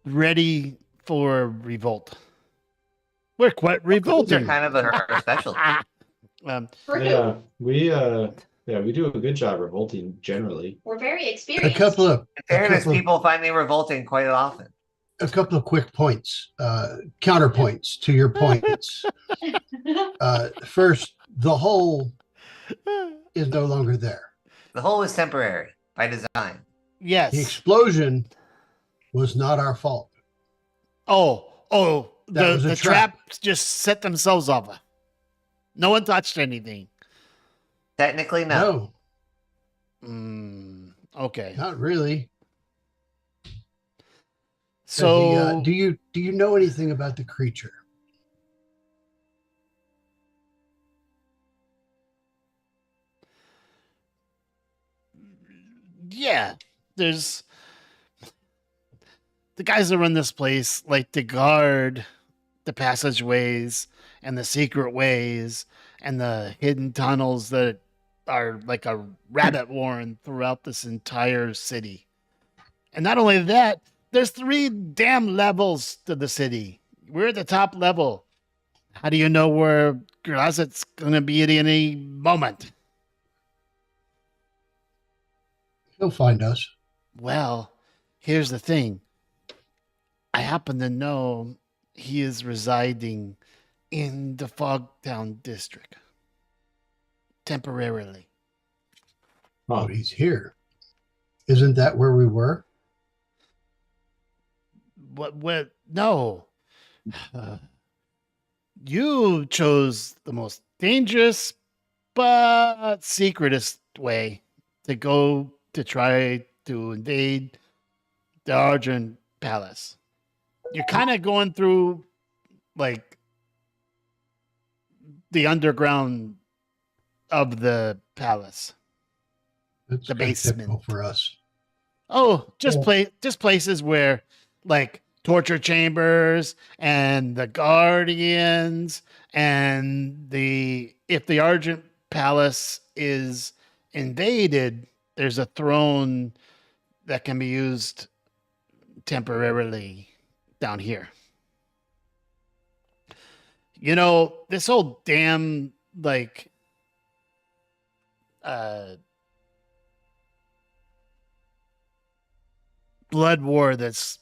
ready for revolt. We're quite Those are revolting. kind of our specialty. True. We do a good job revolting generally. We're very A experienced. couple of In fairness, couple of- people find me revolting quite often. quick points, counterpoints to your points. First, the hole is no longer there. The hole is temporary. by design. Yes. The explosion was not our fault. Oh, That was a the trap. traps just set themselves off. No one touched anything. Technically, no. Okay. Not really. So do you know anything about the creature? yeah, there's the guys that run this place like to guard the passageways and the secret ways and the hidden tunnels that are like a rabbit warren throughout this entire city. And not only that, there's 3 damn levels to the city. We're at the top level. How do you know where Grazet's gonna be at any moment? He'll find us. Well, here's the thing. I happen to know he is residing in the Fogtown district temporarily. Oh, he's here. Isn't that where we were? What? No. You chose the most dangerous but secretest way to go to try to invade the Argent Palace. You're kind of going through like the underground of the palace. That's The kind of typical basement. for us. Oh, just Yeah. just places where like torture chambers and the guardians and if the Argent Palace is invaded, there's a throne that can be used temporarily down here. You know, this whole damn like blood war that's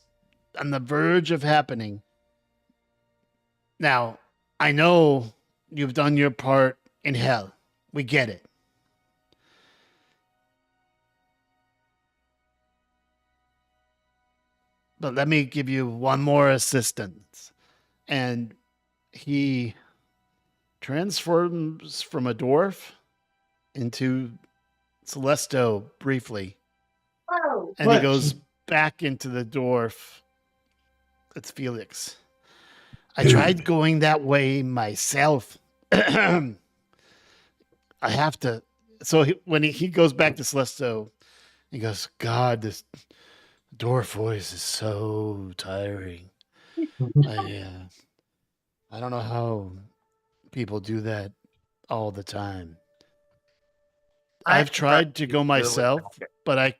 on the verge of happening. Now, I know you've done your part in hell. We get it. But let me give you one more assistance. And he transforms from a dwarf into Celesto briefly. Oh, And he What? goes back into the dwarf. It's Felix. I Dude. tried going that way myself. I have to. So when he goes back to Celesto, he goes, God, this dwarf voice is so tiring. I don't know how people do that all the time. I've tried to go myself, but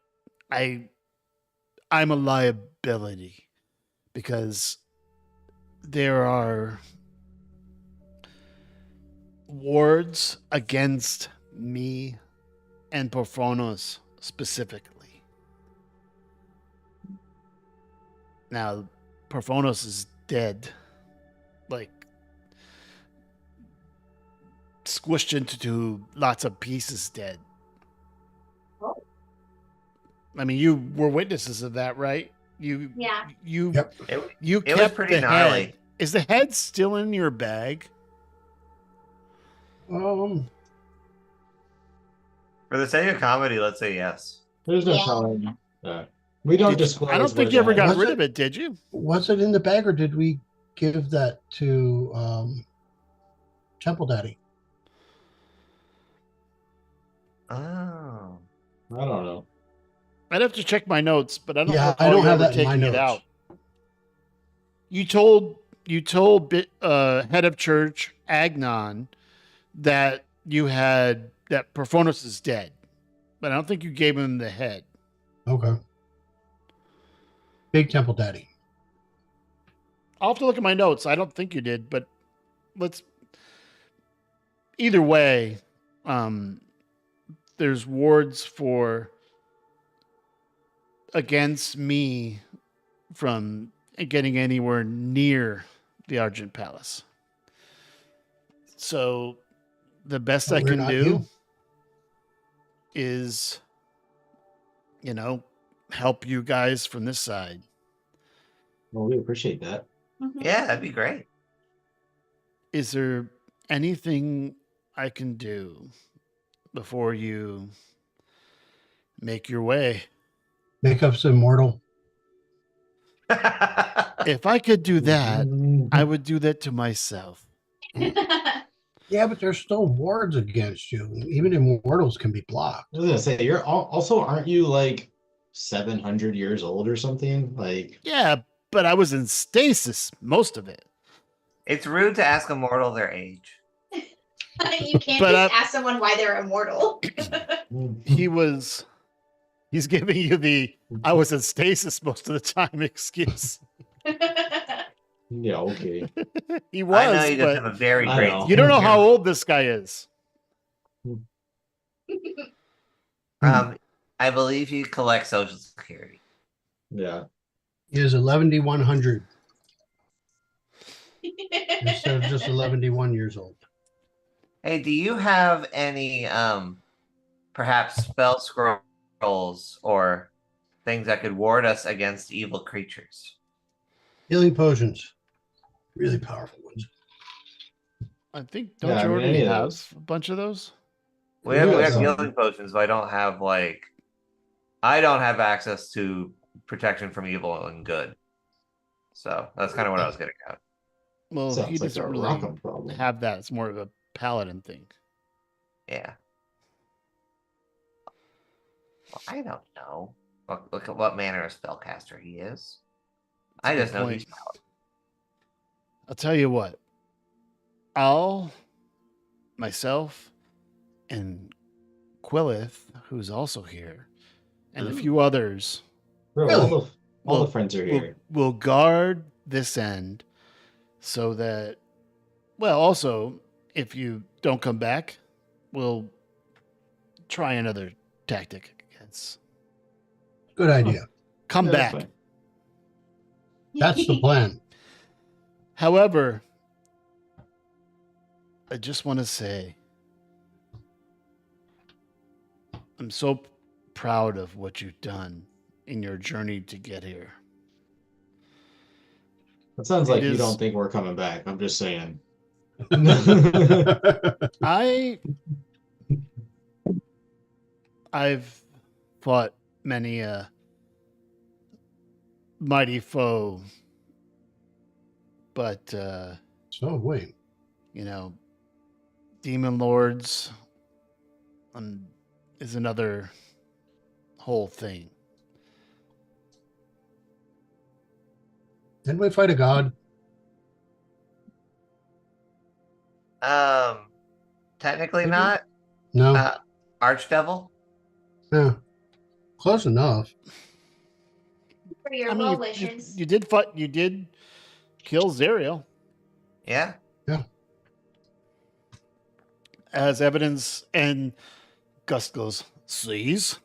I'm a liability because there are wards against me and Porphonos specifically. Now, Porphonos is dead, like squished into lots of pieces dead. Oh. I mean, you were witnesses of that, right? You Yeah. Yep. you It was kept pretty the gnarly. head. Is the head still in your bag? For the sake of comedy, let's say yes. There's no Yeah. telling. We don't Did you- disclose. I don't think what you ever it got is. Was rid it- of it, did you? Was it in the bag, or did we give that to Temple Daddy? Oh. I don't know. I'd have to check my notes, but I don't Yeah, recall I don't you have ever that in my taking it notes. out. You told head of church Agnon that you had that Porphonos is dead, but I don't think you gave him the head. Okay. Big Temple Daddy. I'll have to look at my notes. I don't think you did, but let's. Either way, there's wards for against me from getting anywhere near the Argent Palace. So the best I We're can not do you. is help you guys from this side. Well, we appreciate that. Mhm. Yeah, that'd be great. Is there anything I can do before you make your way? Make us immortal. If I could do that, I would do that to myself. Yeah, but there's still wards against you. Even immortals can be blocked. I was gonna say, also, aren't you like 700 years old or something? Like, Yeah, but I was in stasis most of it. It's rude to ask a mortal their age. You can't But, just ask someone why they're immortal. He's giving you the I was in stasis most of the time excuse. yeah, okay. He I know was, you just have but a very I great. know. you don't know how old this guy is. I believe you collect Social Security. Yeah. He is 11,100 instead of just 11,1 years old. Hey, do you have any perhaps spell scrolls or things that could ward us against evil creatures? Healing potions. Really powerful ones. I think Yeah, don't I you mean, already any of have those. a bunch of those? We have some. healing potions, but I don't have I don't have access to protection from evil and good. So that's kind of what I was getting at. Well, Sounds he like doesn't a really Rockham problem. have that. It's more of a paladin thing. Yeah. Well, I don't know. Look at what manner of spellcaster he is. I That's a just good know point. he's I'll tell you what. Myself, and Quillith, who's also here, and a few others Bro, Really? all Well, the friends are here. will guard this end so that, well, also, if you don't come back, we'll try another tactic against. Good idea. Come Yeah, that's back. fine. That's the plan. However, I just want to say I'm so proud of what you've done in your journey to get here. That sounds It like you is- don't think we're coming back. I'm just saying. I've fought many a mighty foe, but So wait. demon lords is another whole thing. Didn't we fight a god? Technically Maybe. not. No. Archdevil. Yeah. Close enough. For your I mean, well you wishes. did fight. You did kill Zerial, Yeah. as evidence, and Gus goes, "Sees,"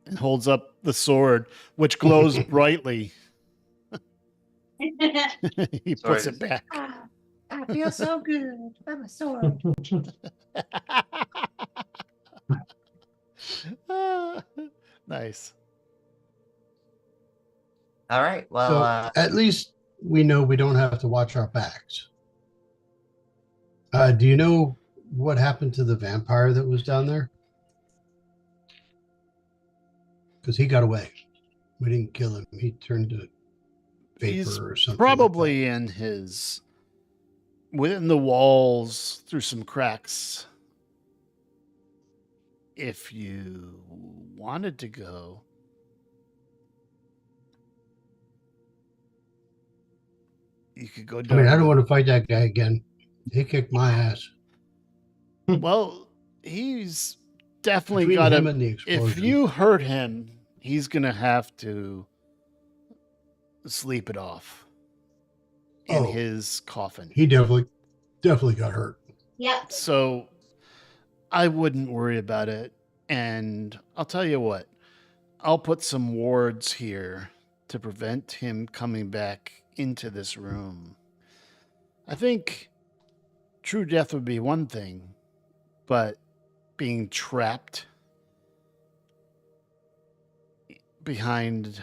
and holds up the sword, which glows brightly. He puts Sword it back. I feel so good by my sword. Nice. All right. Well, So at least we know we don't have to watch our backs. Do you know what happened to the vampire that was down there? Because he got away. We didn't kill him. He turned to vapor He's or something. probably in within the walls through some cracks. If you wanted to go, you could go I down. mean, I don't want to fight that guy again. He kicked my ass. Well, he's definitely Between got him to. and the If explosion. you hurt him, he's gonna have to sleep it off in Oh. his coffin. He definitely got hurt. Yep. So I wouldn't worry about it. And I'll tell you what, I'll put some wards here to prevent him coming back into this room. I think true death would be one thing, but being trapped behind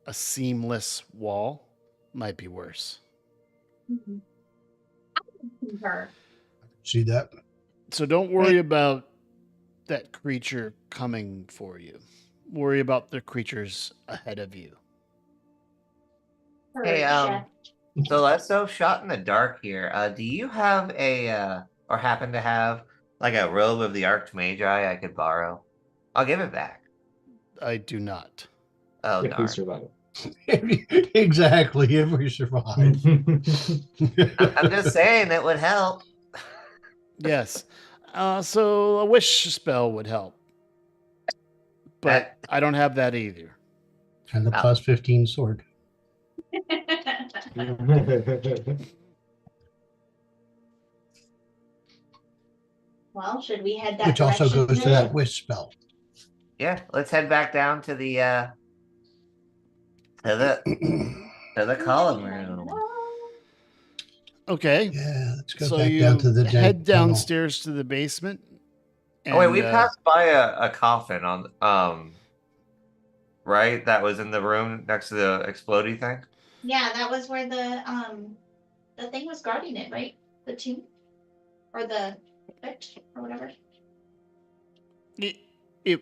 a seamless wall might be worse. Mhm. Her. See that? So don't worry about that creature coming for you. Worry about the creatures ahead of you. Her Hey, chef. so let's go shot in the dark here. Do you have or happen to have like a robe of the Archmagi I could borrow? I'll give it back. I do not. Oh If we darn! survive. Exactly. If we survive. I'm just saying it would help. Yes. So a wish spell would help. But I don't have that either. And the plus 15 sword. Well, should we head that Which also direction goes to then? that wish spell. Yeah, let's head back down to the to the column room. Okay. Yeah, let's go So back down you to the head tunnel. downstairs to the basement. Oh wait, we and, passed by a coffin on right? That was in the room next to the explodey thing. Yeah, that was where the thing was guarding it, right? The tomb or the crypt or whatever. It, it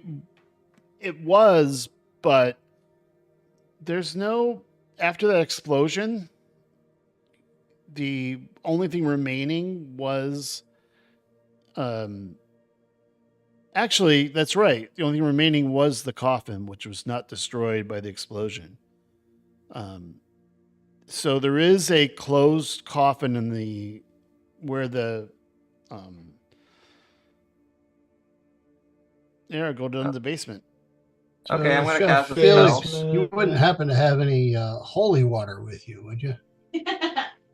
it was, but there's no after that explosion. The only thing remaining was, actually, that's right. The only thing remaining was the coffin, which was not destroyed by the explosion. So there is a closed coffin in the where the yeah, go down to the basement. Okay, I'm gonna Chef cast a Felix, spell. you wouldn't happen to have any holy water with you, would you?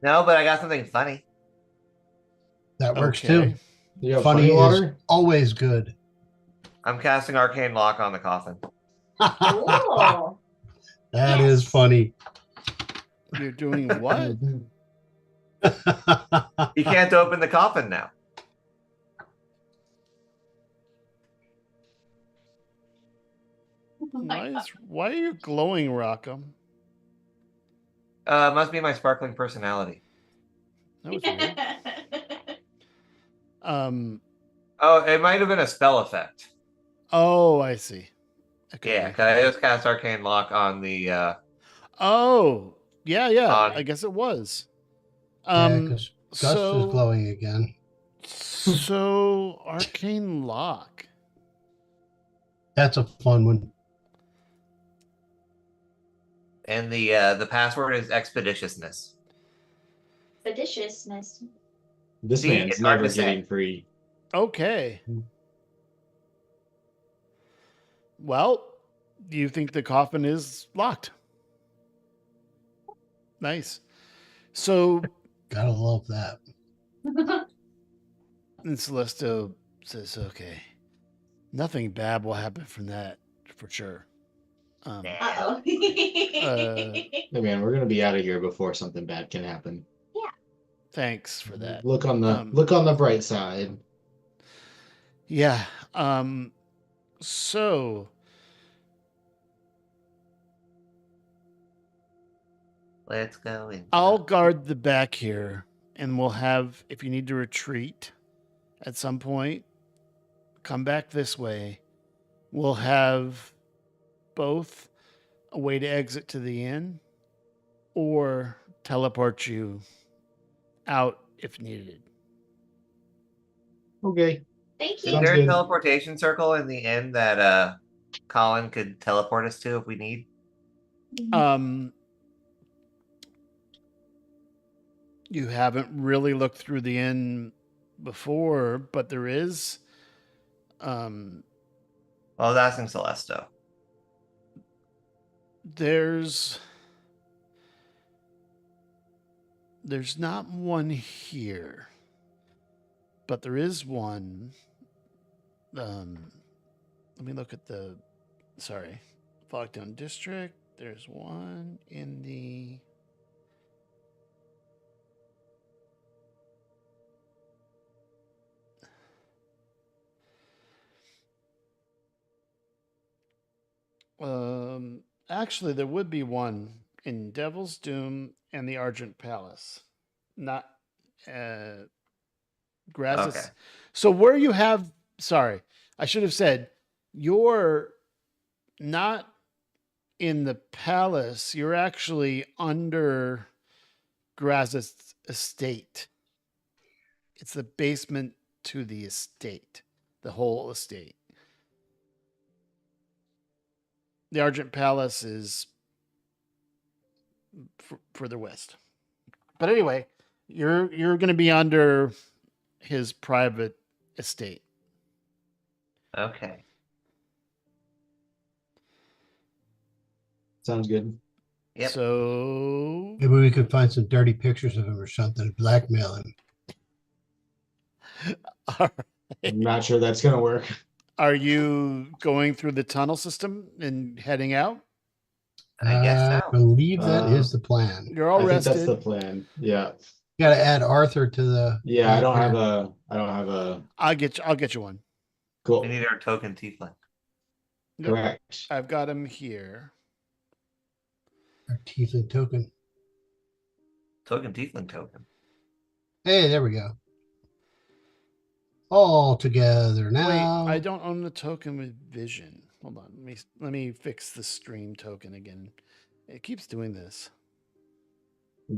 No, but I got something funny. That works Okay. too. You have Funny funny is water? always good. I'm casting Arcane Lock on the coffin. Oh, That Yes. is funny. You're doing what? You can't open the coffin now. Why are you glowing, Rockham? Must be my sparkling personality. That was weird. Oh, it might have been a spell effect. Oh, I see. Okay. Yeah, 'cause I just cast Arcane Lock on the Oh, yeah. On- I guess it was. Yeah, because Gus is so glowing again. so arcane lock. That's a fun one. and the password is expeditiousness. Seditiousness. This See, man's it's hard never to say. getting free. Okay. Well, do you think the coffin is locked? Nice. So, Gotta love that. and Celeste says, "Okay, nothing bad will happen from that for sure." Uh-oh. Hey man, we're gonna be out of here before something bad can happen. Thanks for that. Look on the bright side. Yeah. So Let's go in. I'll guard the back here, and we'll have, if you need to retreat at some point, come back this way. We'll have both a way to exit to the inn or teleport you out if needed. Okay. Thank Is you. Sounds there a good. teleportation circle in the end that Colin could teleport us to if we need? You haven't really looked through the inn before, but there is Well, I was asking Celesto. there's not one here, but there is one. Let me look at Fogtown District. There's one in the Actually, there would be one in Devil's Doom and the Argent Palace, not Grazis. Okay. So where you have, sorry, I should have said, you're not in the palace. You're actually under Grazis' estate. It's the basement to the estate, the whole estate. The Argent Palace is further west. But anyway, you're going to be under his private estate. Okay. Sounds good. Yep. So Maybe we could find some dirty pictures of him or something, blackmail him. I'm not sure that's gonna work. are you going through the tunnel system and heading out? I guess I so. believe that is Uh, the plan. You're all I think rested. that's the plan. Yeah. You got to add Arthur to the. Yeah, I don't plan have here. a I'll get you one. cool. We need our token tiefling. Yep. Correct. I've got him here. Our tiefling token. Token tiefling token. Hey, there we go. All together now. Wait, I don't own the token with vision. Hold on. Let me fix the stream token again. It keeps doing this.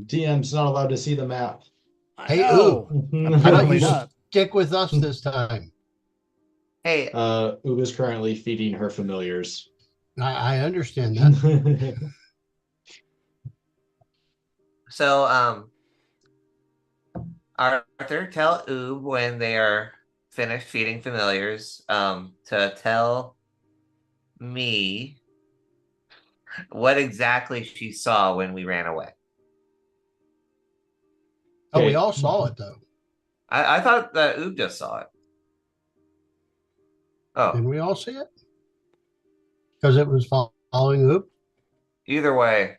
DM's not allowed to see the map. I Hey, know. Why don't Apparently you not. stick with us this time? Hey, Ub is currently feeding her familiars. I understand that. so Arthur, tell Oob when they are finished feeding familiars, to tell me what exactly she saw when we ran away. Oh, we Okay. all saw it though. I thought that Oob just saw it. Oh, Didn't we all see it? Because it was following Oop. either way,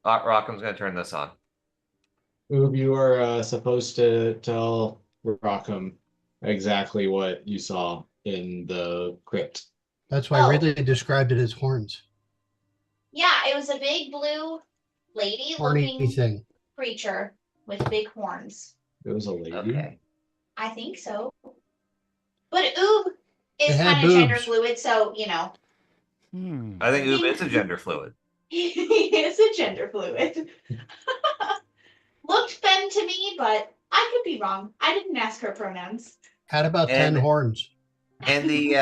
Rockham's gonna turn this on. Ub, you are supposed to tell Rockham exactly what you saw in the crypt. That's why Oh. Ridley described it as horns. Yeah, it was a big blue lady Horny looking thing. creature with big horns. It was a lady. Okay. I think so. But Oob It is had kind of gender boobs. fluid, so I think Oob is a gender fluid. he is a gender fluid. Looked femme to me, but I could be wrong. I didn't ask her pronouns. Had about 10 And- horns. And the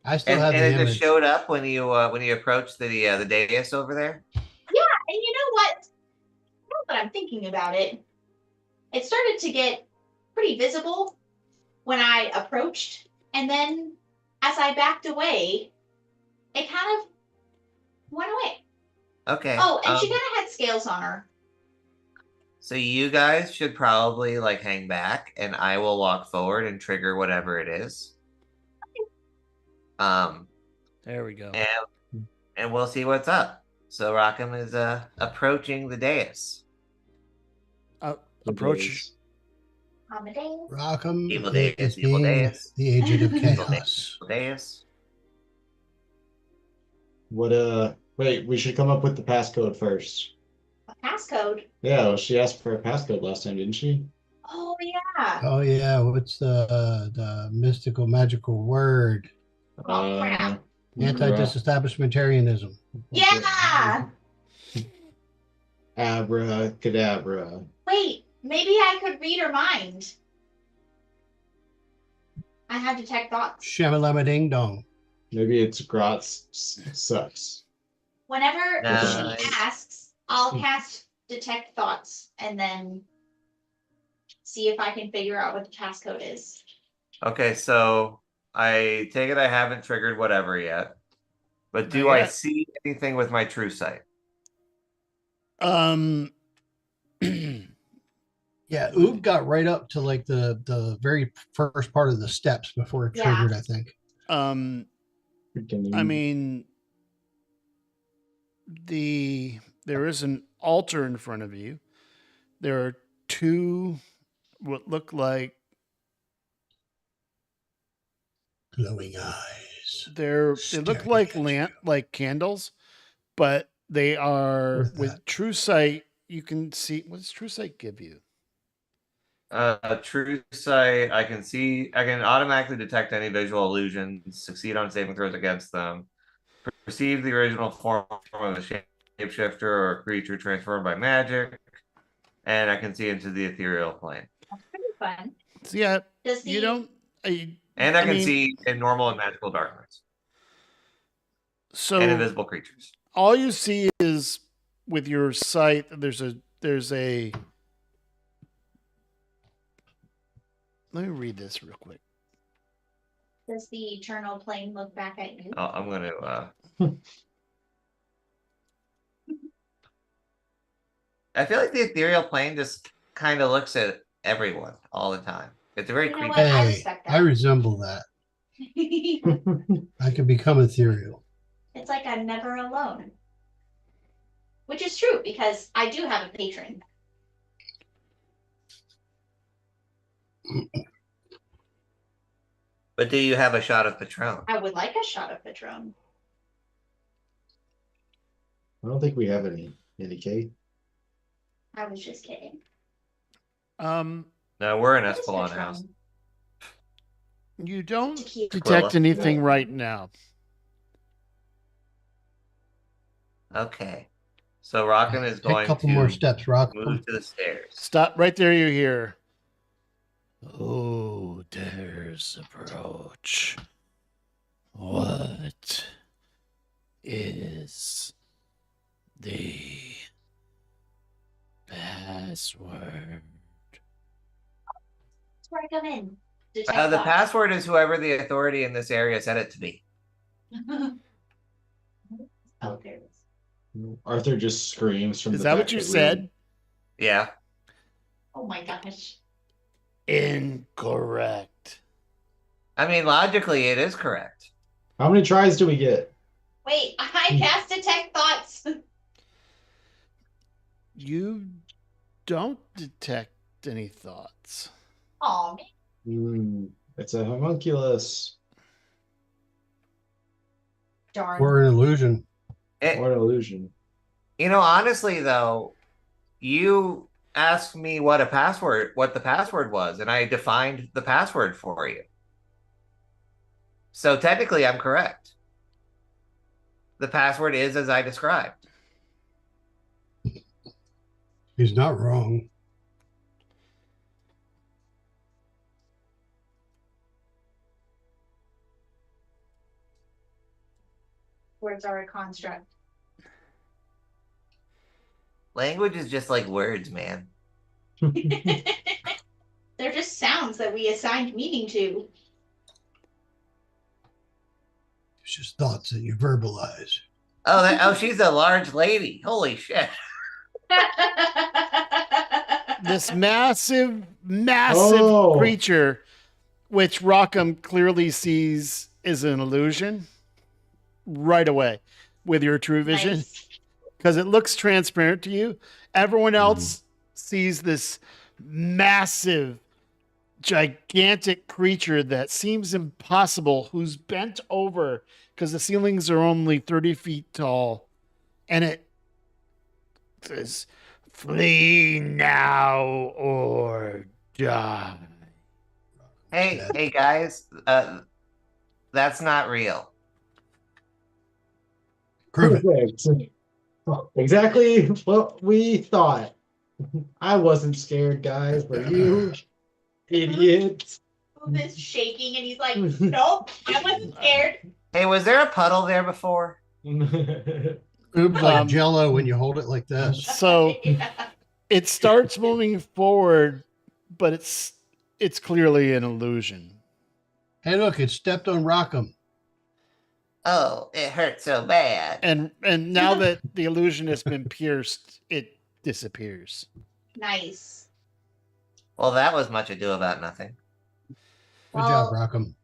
I still and, have and the it just image. showed up when you approached the dais over there. And you know what? Now that I'm thinking about it, it started to get pretty visible when I approached, and then as I backed away, it kind of went away. Okay. Oh, and she kind of had scales on her. So you guys should probably like hang back, and I will walk forward and trigger whatever it is. There we go. And we'll see what's up. So Rockham is approaching the dais. The Approach. days. Amadeus. Rockham Evil is Deus, Evil being Deus. the agent of Evil chaos. Dais. What wait, we should come up with the passcode first. A passcode. Yeah, well, she asked for a passcode last time, didn't she? Oh yeah. Oh yeah, what's the mystical magical word? Oh, crap. Anti-disestablishmentarianism. Yeah. Abracadabra. Wait, maybe I could read her mind. I have detect thoughts. Shamalama ding dong. Maybe it's Grotz sucks. Whenever Nice. she asks, I'll cast detect thoughts and then see if I can figure out what the passcode is. Okay, so I take it I haven't triggered whatever yet. But do Not I yet. see anything with my true sight? Yeah, Oob got right up to like the very first part of the steps before it Yeah. triggered, I think. Freaking- I mean, there is an altar in front of you. There are two what look like Glowing eyes. they look like Staring at like candles, but they are Worth with that. True Sight. You can see, what does True Sight give you? True sight. I can automatically detect any visual illusions, succeed on saving throws against them, perceive the original form of a shapeshifter or a creature transformed by magic, and I can see into the ethereal plane. That's pretty fun. So yeah, Does you the don't. And I can mean, see in normal and magical darkness So and invisible creatures. all you see is with your sight. There's a. Let me read this real quick. does the eternal plane look back at you? Oh, I'm going to. I feel like the ethereal plane just kind of looks at everyone all the time. It's a very You know creepy. what? I Hey, respect that. I resemble that. I can become ethereal. It's like I'm never alone. Which is true because I do have a patron. But do you have a shot of Patron? I would like a shot of Patron. I don't think we have any, Kate. I was just kidding. Um, No, we're in What is Espelon Patron? House. you don't Tequila. detect anything Yeah. right now. Okay. So Rockin is Take going a couple to more steps, Rock. move to the stairs. Stop right there. You hear. Oh, dares approach. What is the password? That's where I come in. Detect The thoughts. password is whoever the authority in this area said it to be. Oh, there it is. Arthur just screams from Is the that back what you of the said? room. Yeah. Oh my gosh. Incorrect. I mean, logically, it is correct. How many tries do we get? Wait, I cast detect thoughts. You don't detect any thoughts. Oh man. It's a homunculus Darn. Or an illusion. or an illusion. Honestly, though, you asked me what the password was, and I defined the password for you. So technically, I'm correct. The password is as I described. He's not wrong. Words are a construct. Language is just like words, man. They're just sounds that we assigned meaning to. It's just thoughts that you verbalize. Oh, she's a large lady. Holy shit. This massive Oh. creature, which Rockham clearly sees is an illusion right away with your true vision, Nice. because it looks transparent to you. Everyone else sees this massive, gigantic creature that seems impossible, who's bent over because the ceilings are only 30 feet tall. And it says, "Flee now or die." Hey guys, that's not real. Prove it. Perfect. Exactly what we thought. I wasn't scared, guys, but you idiots. Move is shaking and he's like, nope, I wasn't scared. Hey, was there a puddle there before? Oops, like Jello when you hold it like this. So Yeah. it starts moving forward, but it's clearly an illusion. Hey, look, it stepped on Rockham. Oh, it hurt so bad. And now that the illusion has been pierced, it disappears. Nice. Well, that was much ado about nothing. Good job, Rockham.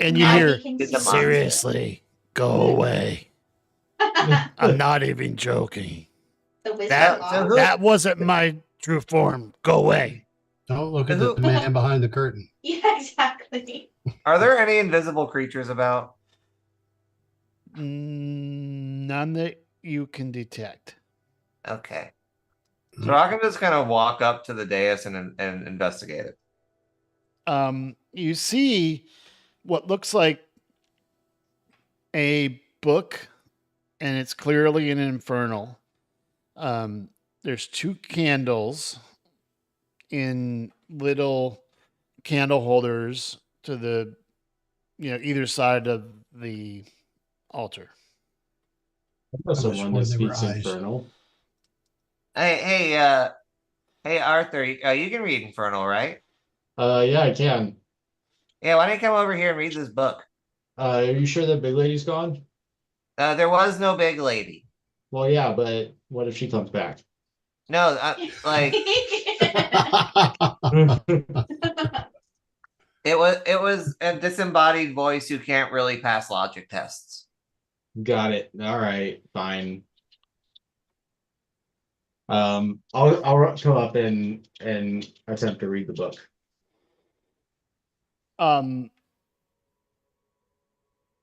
And you Now hear, we can Get the see- monster. "Seriously, go away. I'm not even joking. The wizard That- law. so who- That wasn't my true form. Go away." Don't look at Who- the man behind the curtain. Yeah, exactly. Are there any invisible creatures about? None that you can detect. Okay. So Rockham just kind of walk up to the dais and investigate it. You see what looks like a book, and it's clearly an infernal. There's 2 candles in little candle holders to the, either side of the altar. I know I would've someone that sworn they were speaks eyes. infernal. Hey, Arthur, you can read Infernal, right? Yeah, I can. Yeah, why don't you come over here and read this book? Are you sure the big lady's gone? There was no big lady. Well, yeah, but what if she comes back? No, like it was a disembodied voice who can't really pass logic tests. Got it. All right, fine. I'll come up and attempt to read the book.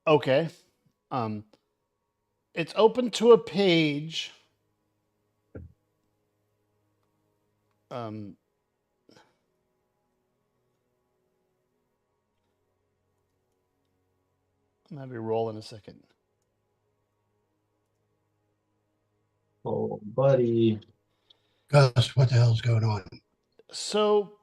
Okay. It's open to a page. I'm gonna have you roll in a second. Oh, buddy. Gus, what the hell's going on? So,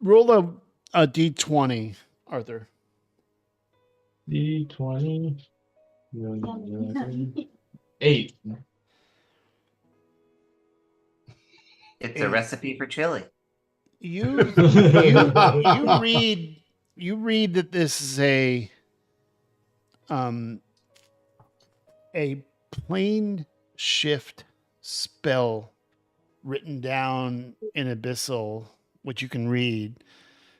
roll a d20, Arthur. D20. 8. It's a recipe for chili. You read that this is a plane shift spell written down in Abyssal, which you can read.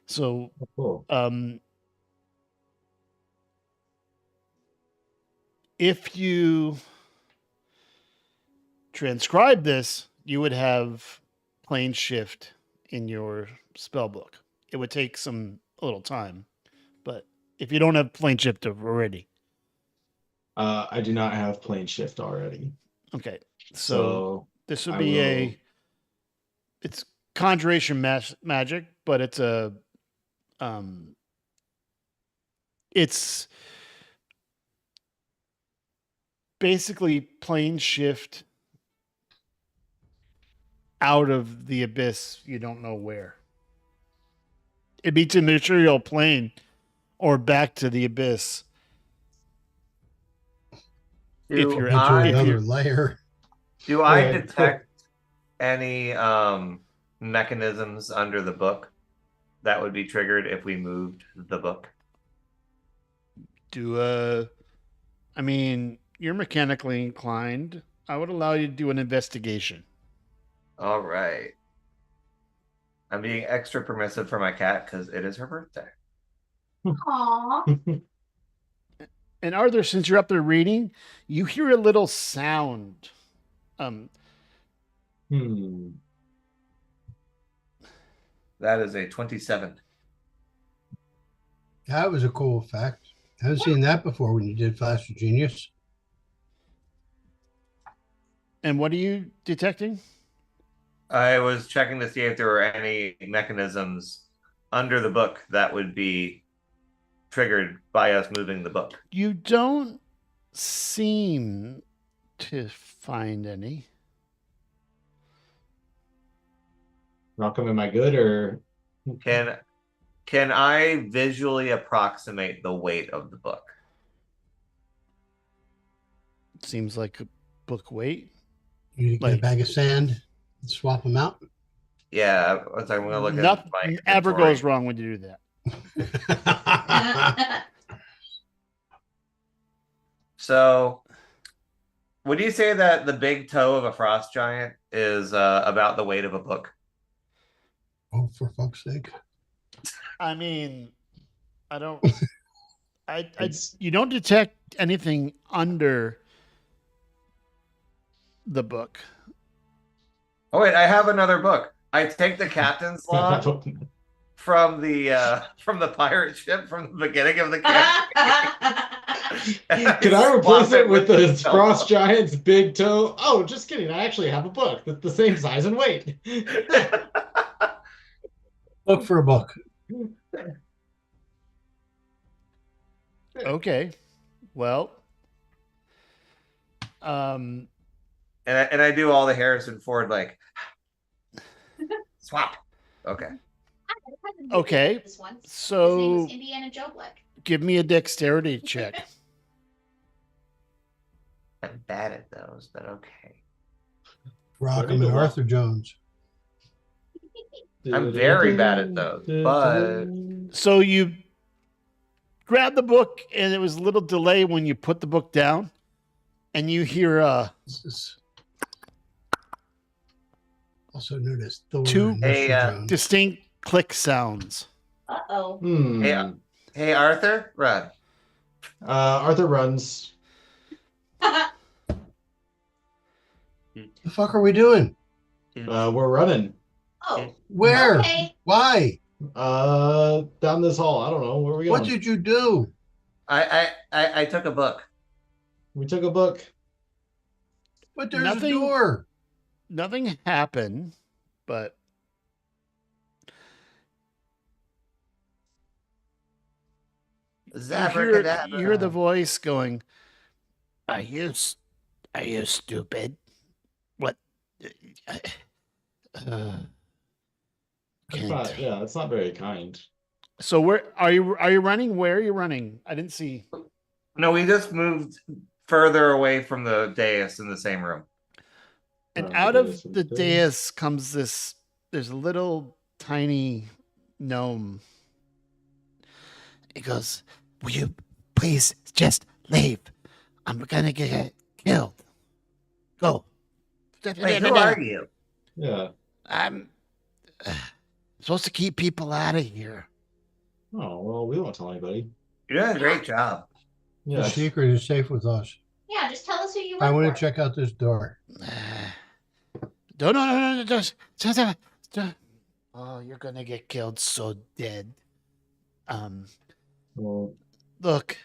So, Cool. if you transcribe this, you would have plane shift in your spell book. It would take a little time, but if you don't have plane shift already, I do not have plane shift already. okay. So So this would I be it's conjuration magic, but it's it's basically plane shift out of the abyss. You don't know where. It'd be to material plane or back to the abyss. If you're Into if another you're- layer. Do I Okay, detect any mechanisms under the book that would be triggered if we moved the book? I mean, you're mechanically inclined. I would allow you to do an investigation. All right. I'm being extra permissive for my cat because it is her birthday. Aww. And Arthur, since you're up there reading, you hear a little sound. That is a 27. That was a cool effect. I haven't seen that before when you did Flash of Genius. And what are you detecting? I was checking to see if there were any mechanisms under the book that would be triggered by us moving the book. You don't seem to find any. Malcolm, am I good or Can I visually approximate the weight of the book? Seems like a book weight. You get a bag of sand and swap them out. Yeah, I'm gonna look at Nothing my ever inventory. goes wrong when you do that. So, would you say that the big toe of a frost giant is about the weight of a book? Oh, for fuck's sake. I mean, I don't. It's- You don't detect anything under the book. Oh wait, I have another book. I take the captain's log from the pirate ship from the beginning of the campaign. Can I replace swap it with the spell Frost Giant's big toe? Oh, just kidding. I actually have a book that's the same size and weight. Book for a book. Okay. Well, and I do all the Harrison Ford like swap. Okay. Okay, This one. His name so is Indiana Joe Blick. give me a dexterity check. I'm bad at those, but okay. Rockham and Arthur Jones. I'm very bad at those, but So you grab the book, and it was a little delay when you put the book down, and you hear This is also known as Thor Two- and Hey, Mr. Jones. distinct click sounds. Uh-oh. Hey Arthur, run. Arthur runs. The fuck are we doing? We're running. Oh, Where? okay. Why? Down this hall. I don't know where we going. What did you do? I took a book. We took a book. But there's Nothing- a door. Nothing happened, but you hear the voice going, Are you stupid? What? That's not, yeah, that's not very kind. So where are you running? Where are you running? I didn't see. No, we just moved further away from the dais in the same room. And The out of dais the is big. dais comes this, there's a little tiny gnome. He goes, Will you please just leave? I'm gonna get killed. Go. Wait, who are you? Yeah. I'm supposed to keep people out of here. Oh, well, we won't tell anybody. You're doing a great job. The Yeah. secret is safe with us. Yeah, just tell us who you I work want for. to check out this door. No, just. Oh, you're gonna get killed so dead. Well, Look,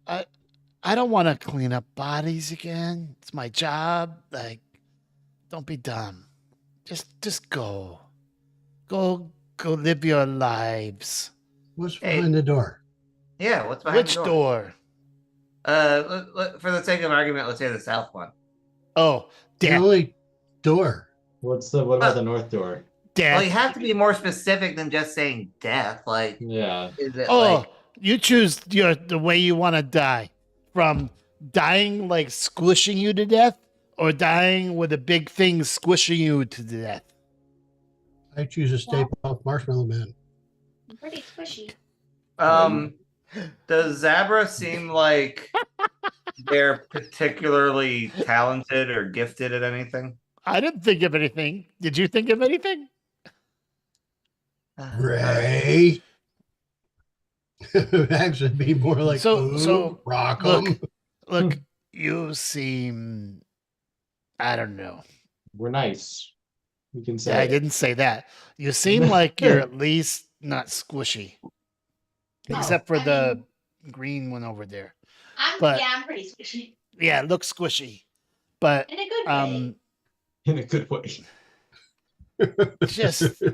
I don't want to clean up bodies again. It's my job. Like, don't be dumb. Just go. Go live your lives. What's Hey. behind the door? Yeah, what's behind Which the door? For the sake of argument, let's say the south one. Oh, The death. only door. what about the north door? Well, you Death. have to be more specific than just saying death. Like, Yeah. is it Oh, like you choose the way you want to die. From dying like squishing you to death, or dying with a big thing squishing you to death. I choose a Stay Puft Marshmallow Man. Pretty squishy. does Zabra seem like they're particularly talented or gifted at anything? I didn't think of anything. Did you think of anything? Ray. Actually, be more like So, Rockham. Look, you seem. I don't know. We're nice. We can say. I it. didn't say that. You seem like you're at least not squishy, except for I the mean- green one over there. I'm But- pretty squishy. Yeah, it looks squishy, but In a good way. In a good way.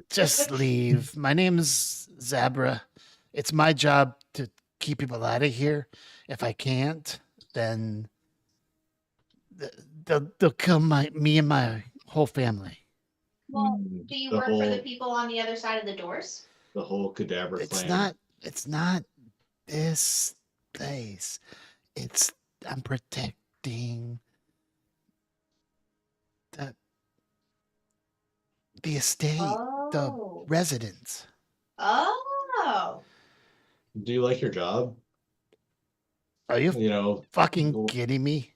just leave. My name's Zabra. It's my job to keep people out of here. If I can't, then they'll kill me and my whole family. Well, do you The work for the whole- people on the other side of the doors? The whole cadaver It's clan. not this place. I'm protecting the estate, the Oh. residents. Oh. Do you like your job? Are you You know, fucking kidding me?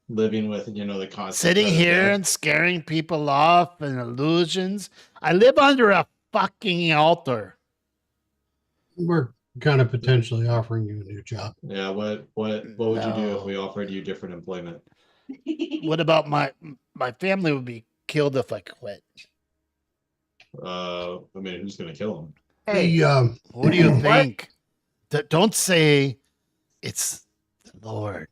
living with, the concept Sitting of here death. and scaring people off and illusions. I live under a fucking altar. We're kind of potentially offering you a new job. Yeah, what would you do if No. we offered you different employment? What about my family would be killed if I quit? I mean, who's gonna kill him? Hey, We, What do you What? think? Don't say it's the Lord.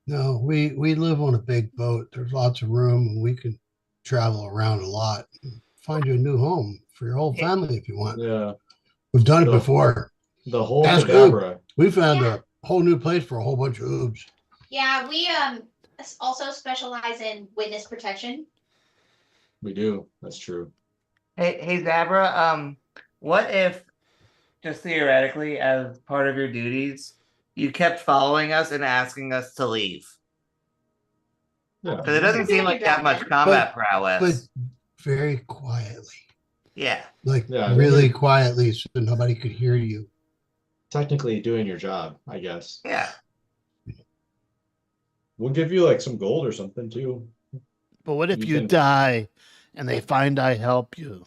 no, we live on a big boat. There's lots of room, and we can travel around a lot. Find you a new home for your whole family if you want. Yeah, We've done it So- before. the whole Ask Kadabra. We found a whole new place for a whole bunch of oobs. Yeah, we also specialize in witness protection. We do. That's true. hey, Zabra. What if, just theoretically, as part of your duties, you kept following us and asking us to leave? Yeah. Because it doesn't seem like that much combat prowess. But very quietly. Yeah. Like Yeah, really quietly so nobody could hear you. Technically doing your job, I guess. Yeah. We'll give you like some gold or something too. But what if You you can- die and they find I help you?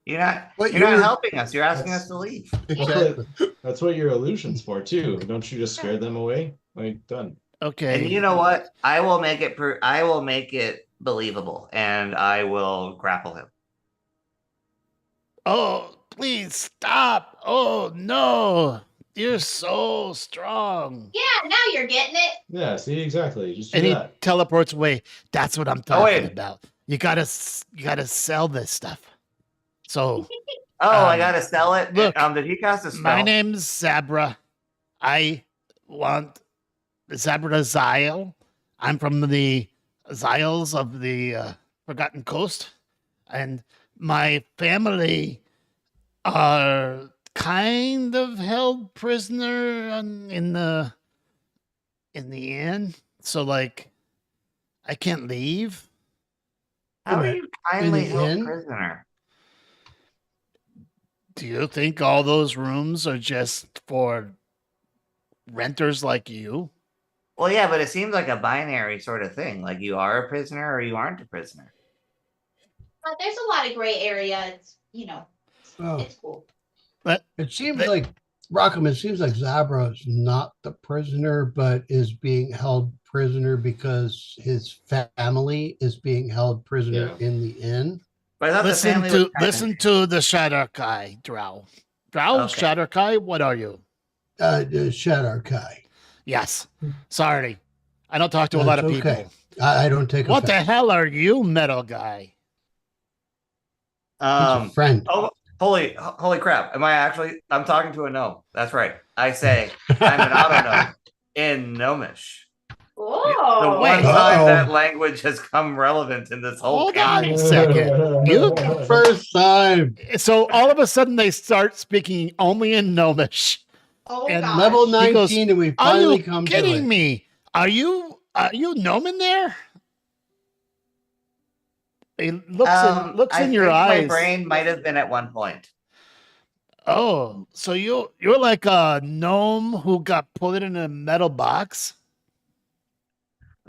You're not But you're not you're- helping us. You're asking us to leave. Exactly. That's what your illusion's for too. Don't you just scare them away? Like done. Okay. And you know what? I will make it believable, and I will grapple him. Oh, please stop. Oh no. You're so strong. Yeah, now you're getting it. Yeah, see exactly. Just do And he that. teleports away. That's what I'm Oh, wait. talking about. You gotta sell this stuff. So Oh, I Um, gotta sell it. look, Did he cast a spell? my name's Zabra. I want Zabra Zyle. I'm from the Zyles of the Forgotten Coast, and my family are kind of held prisoner in the inn. So like, I can't leave. How are Wait, you kindly the held inn? prisoner? Do you think all those rooms are just for renters like you? Well, yeah, but it seems like a binary sort of thing. Like you are a prisoner or you aren't a prisoner. But there's a lot of gray area. It's, Oh, it's cool. it seems They- like Rockham, it seems like Zabra is not the prisoner, but is being held prisoner because his family is being held prisoner Yeah. in the inn. But I thought the Listen family to was kinda- listen to the Shadowkai, Drow. Drow, Okay. Shadowkai, what are you? Shadar Kai. Yes. Sorry. I don't talk to a lot of That's people. okay. I don't take What the offense. hell are you, metal guy? He's a friend. Oh, holy crap! I'm talking to a gnome. That's right. I say I'm an auto gnome in Gnomish. The Oh, one wait. time Uh-oh. that language has come relevant in this whole Hold on campaign. a second. You First time. So all of a sudden they start speaking only in Gnomish. oh and gosh. Level He 19 goes, and we Are finally you come to kidding it. me? Are you gnoming there? He looks I in your think eyes. My brain might have been at one point. Oh, so you're like a gnome who got put in a metal box?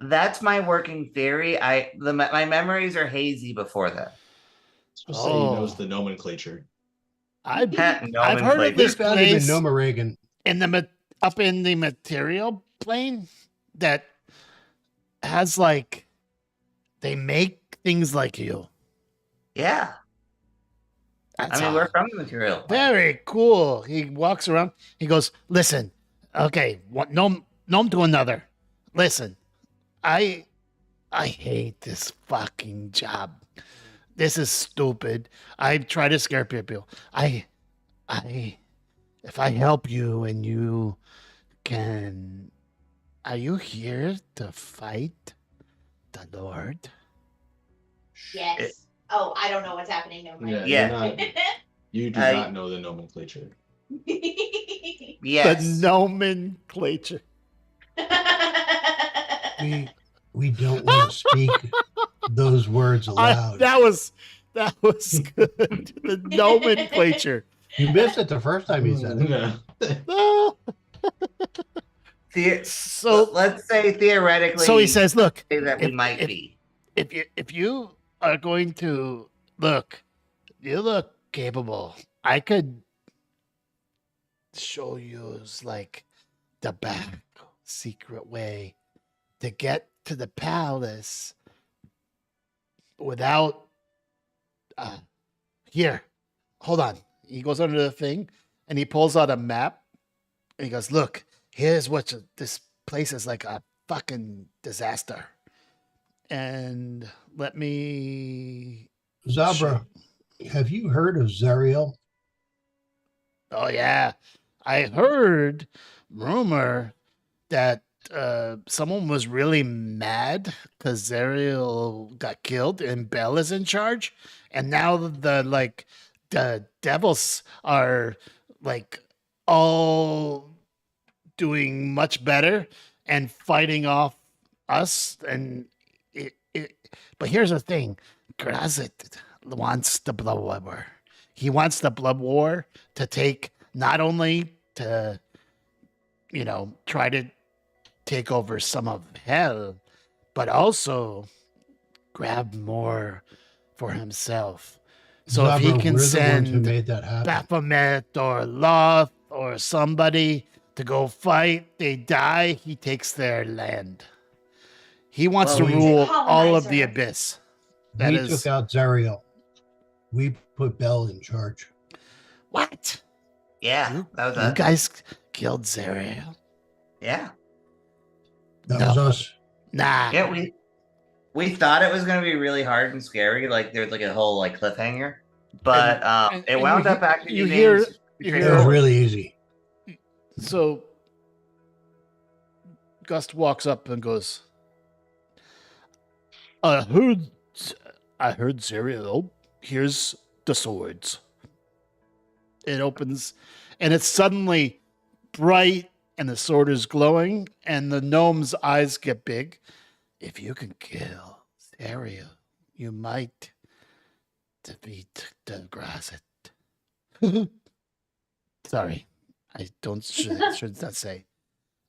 That's my working theory. My memories are hazy before that. Just say he knows Oh. the nomenclature. I've heard of Nomenclature. We this found him in place Nomaregan. in the up in the material plane that has like they make things like you. Yeah, That's I mean we're from the material. very cool. He walks around. He goes, "Listen, okay, one gnome to another. Listen, I hate this fucking job. This is stupid. I try to scare people. If I help you and you can, are you here to fight the Lord?" Yes. Oh, I don't know what's happening. Never Yeah, mind. Yeah. You do I- not know the nomenclature. Yes. The nomenclature. We don't want to speak those words aloud. That was good. The nomenclature. You missed it the first time you said it. Yeah. Ah, So let's say theoretically. so he says, "Look, say that we if- might if- be. if you are going to look, you look capable. I could show you like the back secret way to get to the palace without here, hold on. He goes under the thing and he pulls out a map and he goes, look, here's what this place is like a fucking disaster. And let me Zabra, have you heard of Zariel? Oh yeah. I heard rumor that someone was really mad because Zariel got killed and Bell is in charge, and now the devils are like all doing much better and fighting off us. And but here's the thing: Grazit wants the blood war. He wants the blood war to take not only to try to take over some of hell, but also grab more for himself. So if he Zabra, can we're the ones who send made that happen. Baphomet or Loth or somebody to go fight, they die, he takes their land. He wants Well, to he's a rule all of the colonizer. abyss. We took out Zariel. We put Bell in charge. What? Yeah, that was You us. guys killed Zariel? Yeah, That No. was us. Nah. yeah. We thought it was gonna be really hard and scary. Like there's like a whole like cliffhanger, but And it wound you up actually. you being hear- s- you It hear- was really easy. So Gust walks up and goes, I heard Zariel. Here's the swords. It opens and it's suddenly bright and the sword is glowing and the gnome's eyes get big. If you can kill Zariel, you might defeat the Grazit. Sorry. I should not say.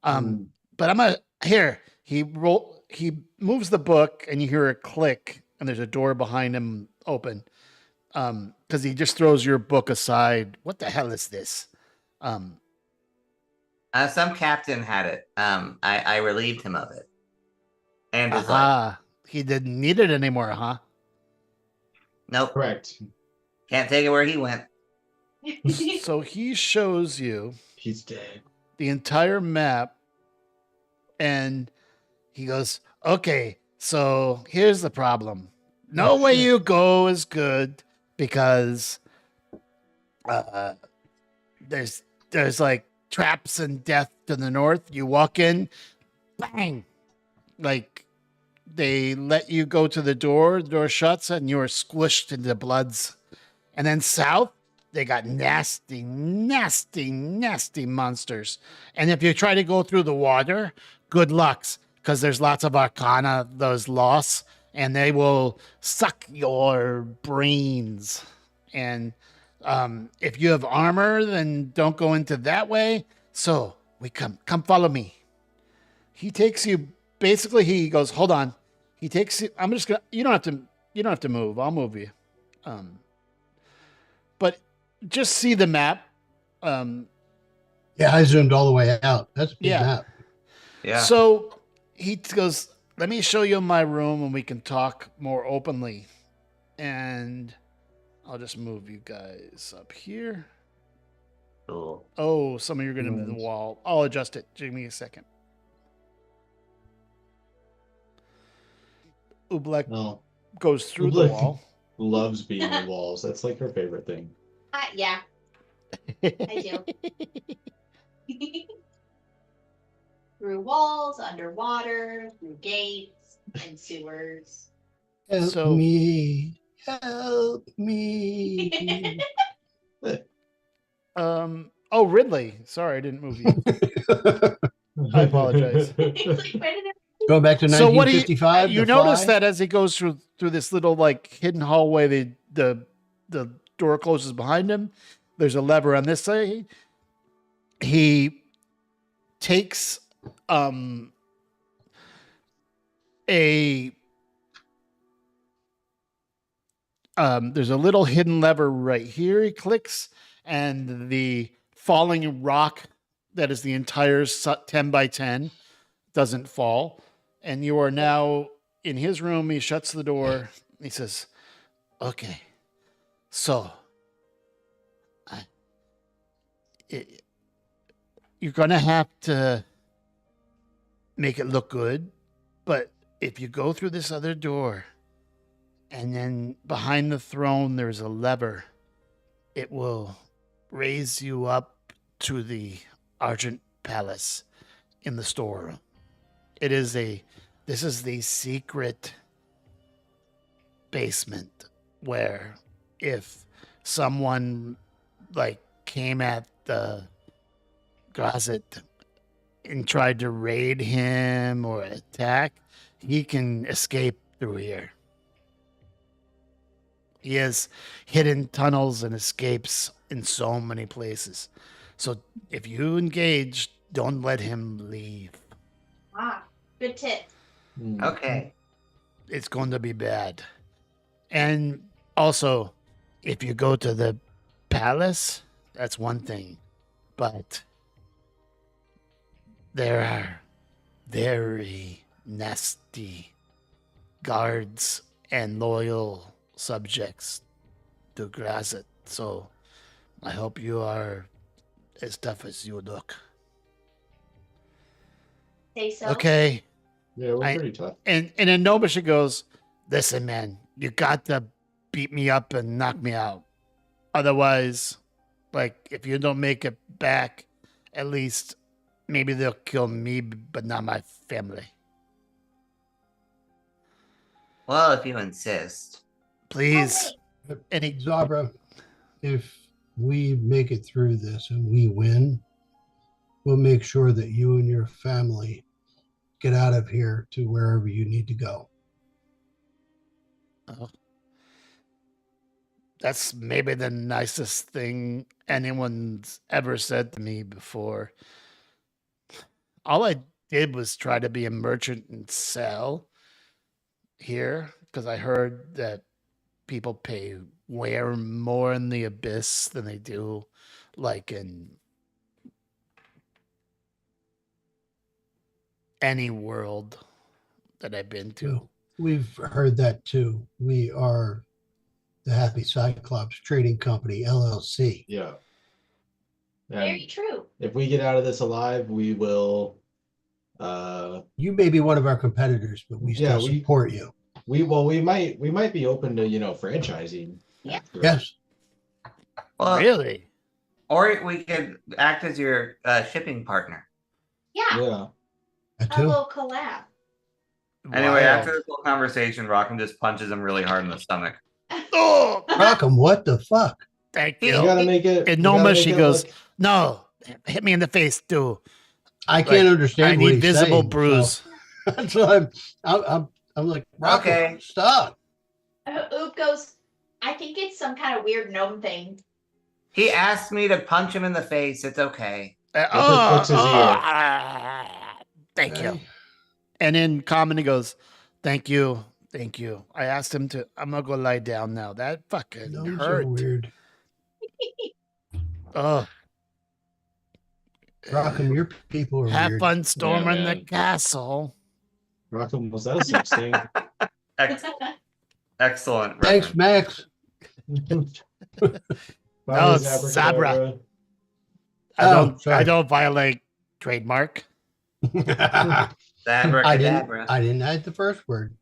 But I'm here. He moves the book and you hear a click and there's a door behind him open. Because he just throws your book aside. What the hell is this? Some captain had it. I relieved him of it, and his life. He didn't need it anymore, huh? Nope, Correct. can't take it where he went. So he shows you He's dead. the entire map and he goes, okay, so here's the problem. No way you go is good because there's like traps and death to the north. You walk in, bang, like they let you go to the door shuts and you're squished into bloods. And then south, they got nasty, nasty, nasty monsters. And if you try to go through the water, good lucks, because there's lots of arcana, those loss, and they will suck your brains. And if you have armor, then don't go into that way. So we come follow me. He takes you, basically he goes, hold on. He takes you, you don't have to move. I'll move you. But just see the map. Yeah, I zoomed all the way out. That's a big Yeah. map. Yeah. So he goes, let me show you my room and we can talk more openly. And I'll just move you guys up here. Cool. Oh, some of you are going to move the wall. I'll adjust it. Give me a second. Ublek No. goes through the Ublek. wall. Loves being on walls. That's like her favorite thing. Yeah, I do. Through walls, underwater, through gates and sewers. Help So- me. Help me. Oh, Ridley. Sorry, I didn't move you. I apologize. It's like, where did it- Going back to So what do 1955. you The notice Fly? that as he goes through this little like hidden hallway, the door closes behind him. There's a lever on this side. He takes there's a little hidden lever right here. He clicks, and the falling rock that is the entire 10 by 10 doesn't fall. And you are now in his room. He shuts the door. He says, okay, so you're going to have to make it look good. But if you go through this other door and then behind the throne, there's a lever, it will raise you up to the Argent Palace in the storeroom. This is the secret basement where if someone like came at the Grazit and tried to raid him or attack, he can escape through here. He has hidden tunnels and escapes in so many places. So if you engage, don't let him leave. Ah, good tip. Okay. It's going to be bad. And also, if you go to the palace, that's one thing. But there are very nasty guards and loyal subjects to Grazit. So I hope you are as tough as you look. Say so. Okay. Yeah, we're pretty tough. And then Nobisha goes, listen, man, you got to beat me up and knock me out. Otherwise, like, if you don't make it back, at least maybe they'll kill me, but not my family. Well, if you insist. Please. Any Zabra, if we make it through this and we win, we'll make sure that you and your family get out of here to wherever you need to go. That's maybe the nicest thing anyone's ever said to me before. All I did was try to be a merchant and sell here because I heard that people pay way more in the Abyss than they do like in any world that I've been to. We've heard that too. We are the Happy Cyclops Trading Company, LLC. Yeah. Very And true. if we get out of this alive, we will. You may be one of our competitors, but we Yeah, still support you. We might be open to franchising. Yeah. after. Yes. Well, Really? or we could act as your shipping partner. Yeah, Yeah. I a too. little collab. Anyway, Wild. after this whole conversation, Rockham just punches him really hard in the stomach. Oh, Rockham, what the fuck? thank We you. gotta make it. And we gotta Noma, make she it goes, look- no, hit me in the face too. I can't Like, understand I what need he's visible saying, bruise. So that's why I'm like, Rockham, Okay. stop. Oop goes, I think it's some kind of weird gnome thing. He asked me to punch him in the face. It's okay. flicks his ear. Thank you. Okay. And in common, he goes, thank you. Thank you. I asked him to, I'm going to go lie down now. That fucking Those hurt. are weird. Oh, Rockham, your people are have weird. fun storming the man. castle. Rockham, was that a sex thing? Excellent. Thanks, reference. Max. No, it's Zabra. Oh, sorry. I don't violate trademark. I Abracadabra. didn't add the first word.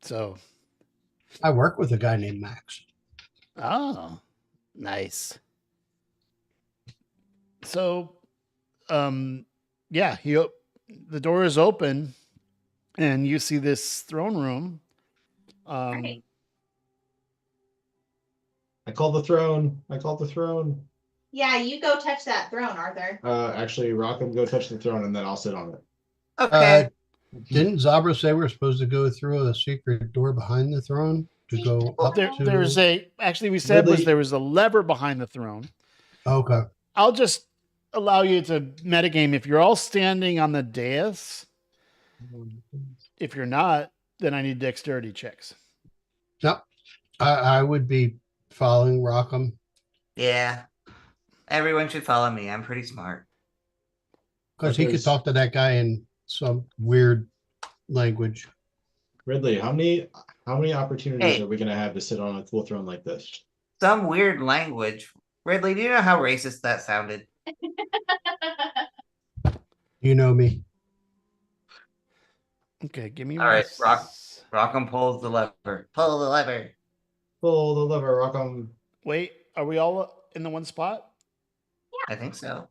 So, I work with a guy named Max. oh, nice. So, yeah, the door is open, and you see this throne room. Right. I called the throne. Yeah, you go touch that throne, Arthur. Actually, Rockham, go touch the throne, and then I'll sit on it. Okay. Didn't Zabra say we're supposed to go through a secret door behind the throne to go up to? There's actually, we said Ridley- there was a lever behind the throne. Okay. I'll just allow you to metagame if you're all standing on the dais. If you're not, then I need dexterity checks. No, I would be following Rockham. Yeah. Everyone should follow me. I'm pretty smart. Because he could Others- talk to that guy in some weird language. Ridley, how many opportunities Hey. are we gonna have to sit on a cool throne like this? Some weird language. Ridley, do you know how racist that sounded? You know me. Okay, give me All right, one Rock. s- Rockham pulls the lever. Pull the lever. Pull the lever, rock 'em. Wait, are we all in the one spot? I think so.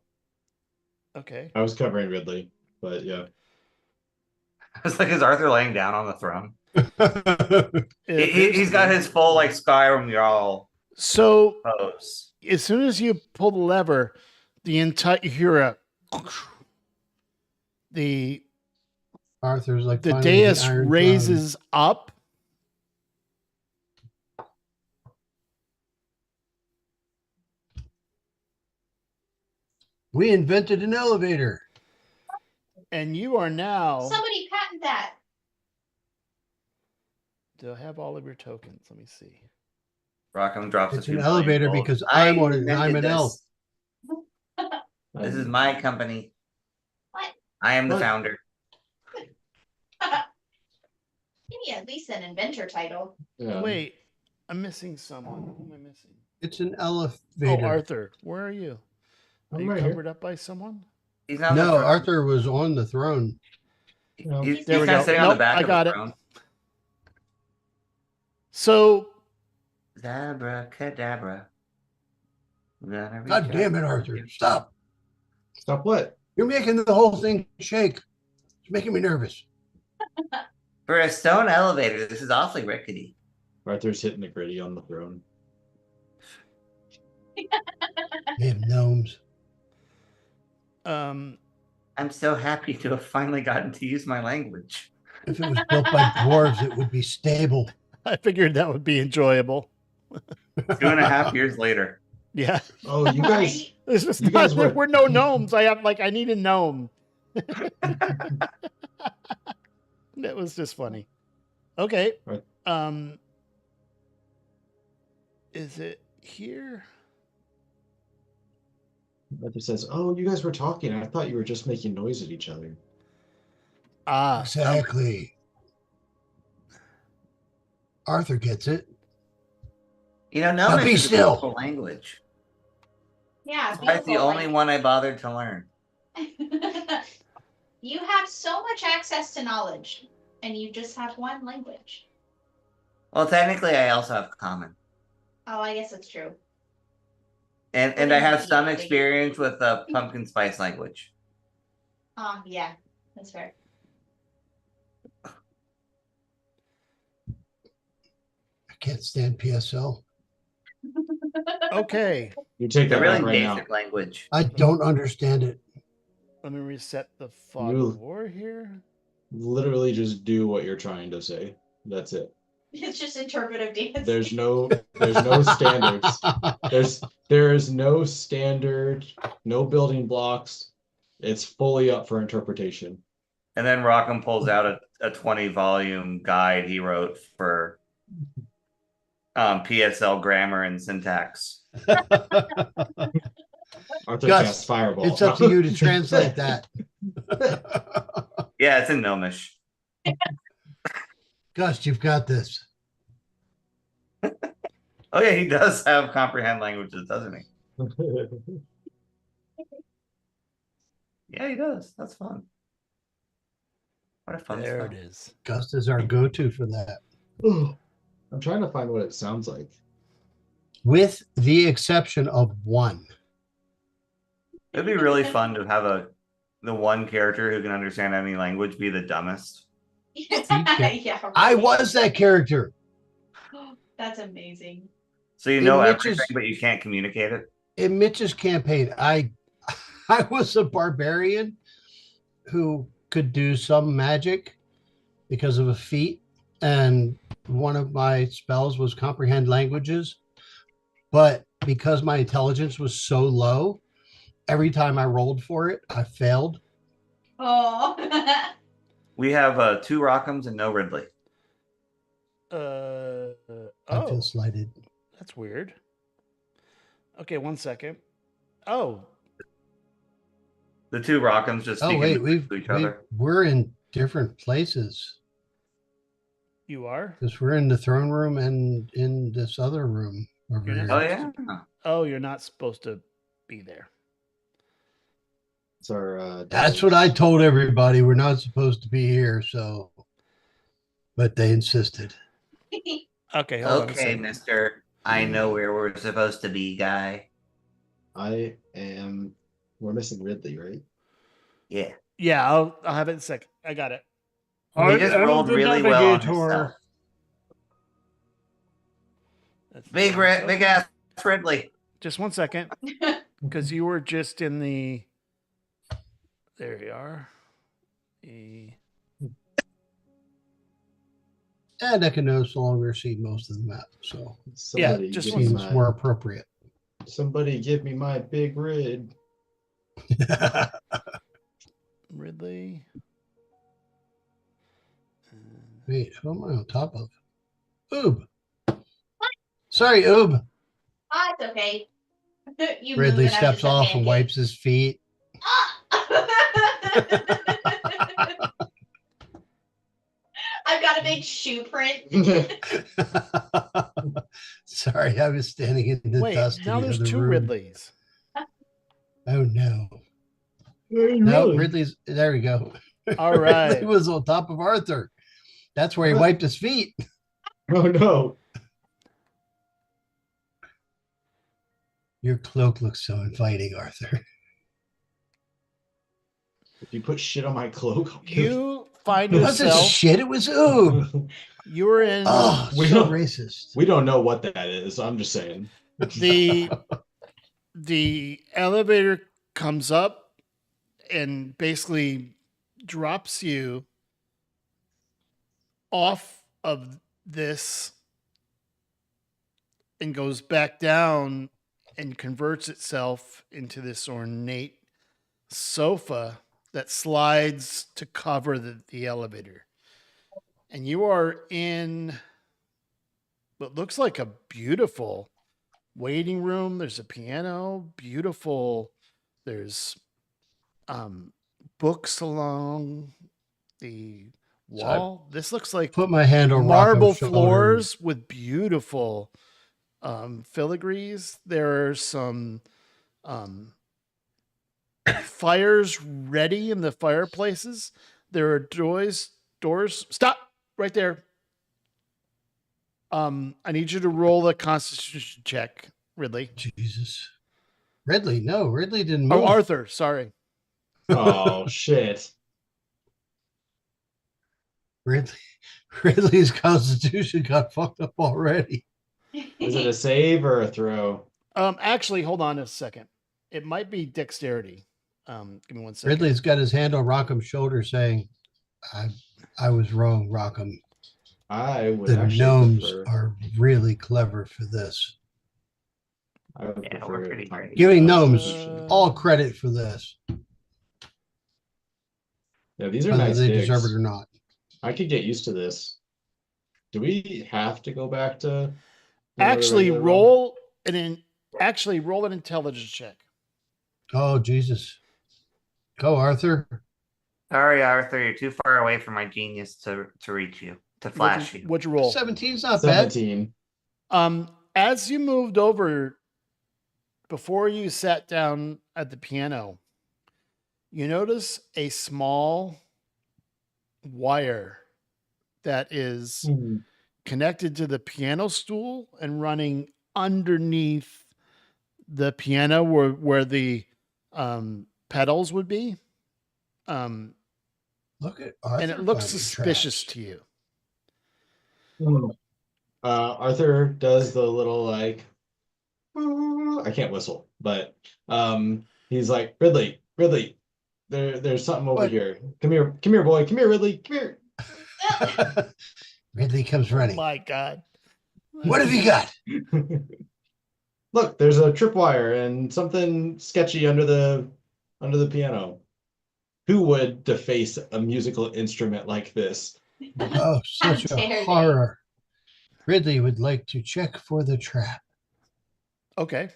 Okay. I was covering Ridley, but yeah. It's like, is Arthur laying down on the throne? It He, appears he's to got be. his full like Skyrim Jarl So pose. as soon as you pull the lever, the entire you hear the Arthur's like the finally dais Iron Throne. raises up. We invented an elevator. And you are now. Somebody patent that. Do I have all of your tokens? Let me see. Rockham drops It's a an few elevator million gold. because I I'm on it. invented I'm an this. elf. This is my company. What? I am the What? founder. Give me at least an inventor title. Yeah. Wait, I'm missing someone. Who am I missing? It's an Oh, elevator. Arthur, where are you? Are I'm you right here. covered up by someone? He's not on the No, throne. Arthur was on the throne. No. He's There we kind go. of sitting on the Nope, back I of got the it. throne. So Abracadabra. God damn it, Arthur. Stop. Stop what? You're making the whole thing shake. It's making me nervous. For a stone elevator, this is awfully rickety. Arthur's hitting the gritty on the throne. They have gnomes. um I'm so happy to have finally gotten to use my language. If it was built by dwarves, it would be stable. I figured that would be enjoyable. 2.5 years later. Yeah. Oh, you guys. This is You not, guys there were- were no gnomes. I need a gnome. That was just funny. Okay. Right. Is it here? Arthur says, "Oh, you guys were talking. I thought you were just making noise at each other." Ah, Exactly. Arthur gets it. You know, Now Gnomish be is a still. beautiful language. Yeah, That's the only one I bothered to learn. You have so much access to knowledge, and you just have one language. Well, technically, I also have common, Oh, I guess that's true. and I have some experience with the pumpkin spice language. Oh, yeah, that's fair. I can't stand PSL. okay. You take It's a that really back right now. basic language. I don't understand it. Let me reset the fog You- of war here. Literally, just do what you're trying to say. That's it. It's just interpretive dance. There's no standards. There is no standard, no building blocks. It's fully up for interpretation. And then Rockham pulls out a 20-volume guide he wrote for PSL grammar and syntax. Arthur Gus, casts fireball. It's up to you to translate that. Yeah, it's in Gnomish. Gus, you've got this. Oh yeah, he does have comprehend languages, doesn't he? Yeah, he does. That's fun. What a fun There spell. it is. Gus is our go-to for that. I'm trying to find what it sounds like. With the exception of one. It'd be really fun to have the one character who can understand any language be the dumbest. Yeah, I right. was that character. That's amazing. So you know In everything, Mitch's- but you can't communicate it. In Mitch's campaign, I was a barbarian who could do some magic because of a feat, and one of my spells was comprehend languages. But because my intelligence was so low, every time I rolled for it, I failed. Oh. We have 2 Rockhams and no Ridley. I Oh, feel slighted. that's weird. Okay, one second. Oh, The two Rockhams just Oh speaking wait, to each other. we're in different places you are? because we're in the throne room and in this other room over You're not here. Oh supposed yeah. Oh, you're not supposed to be there. It's our. That's what I told everybody. We're not supposed to be here, so but they insisted. Okay, hold on a Okay, second. Mister. I know where we're supposed to be, guy. I am. We're missing Ridley, right? Yeah. Yeah, I'll have it in a second. I got it. He just rolled really well on himself. That's Big ass Ridley. Just one second, because you were just in the. There you are. And I can no longer see most of the map, so Somebody just give one me seems my- more appropriate. Somebody give me my big rid. Ridley. Wait, who am I on top of? Oob. Sorry, Oob. Ah, it's okay. You Ridley move and I'm steps just a off and pancake. wipes his feet. I've got a big shoe print. Sorry, I was standing in the Wait, dust. now in the there's other two room. Ridleys. Oh no. Hey, No, really? Ridley's there we go. All right. Ridley was on top of Arthur. That's where he wiped his feet. Oh no. Your cloak looks so inviting, Arthur. If you put shit on my cloak, I'll kill You find It wasn't yourself. shit, it was Oob. you. You were in Oh, We so don't- racist. We don't know what that is. I'm just saying. the elevator comes up and basically drops you off of this and goes back down and converts itself into this ornate sofa that slides to cover the elevator. And you are in what looks like a beautiful waiting room. There's a piano, beautiful. There's books along the So I wall. This looks like Put my hand on marble Rocco's shoulder. floors with beautiful filigrees. There are some fires ready in the fireplaces. There are doors. Stop right there. I need you to roll a Constitution check, Ridley. Jesus. Ridley, no, Ridley didn't move. Oh, Arthur, sorry. Oh shit. Ridley's constitution got fucked up already. Is it a save or a throw? Actually, hold on a second. It might be dexterity. Give me one second. Ridley's got his hand on Rockham's shoulder saying, I was wrong, Rockham. I would The actually gnomes prefer. are really clever for this. I would Yeah, prefer we're pretty great. Giving gnomes Uh, all credit for this, Yeah, these are whether nice they digs. deserve it or not. I could get used to this. Do we have to go back to? the Actually, regular roll roll an intelligence check. Oh, Jesus. Go, Arthur. Sorry, Arthur, you're too far away from my genius to reach you, to flash you. What'd you roll? 17's not one? bad. 17. As you moved over, before you sat down at the piano, you notice a small wire that is connected to the piano stool and running underneath the piano where the pedals would be. Look at Arthur. And it looks finding suspicious traps. to you. Arthur does the little like, I can't whistle, but he's like, Ridley, there's something over What? here. Come here, boy. Come here, Ridley. Come here. Ridley comes Oh running. my God. What have you got? Look, there's a tripwire and something sketchy under the piano. Who would deface a musical instrument like this? Oh, such How dare a they. horror. Ridley would like to check for the trap. Okay.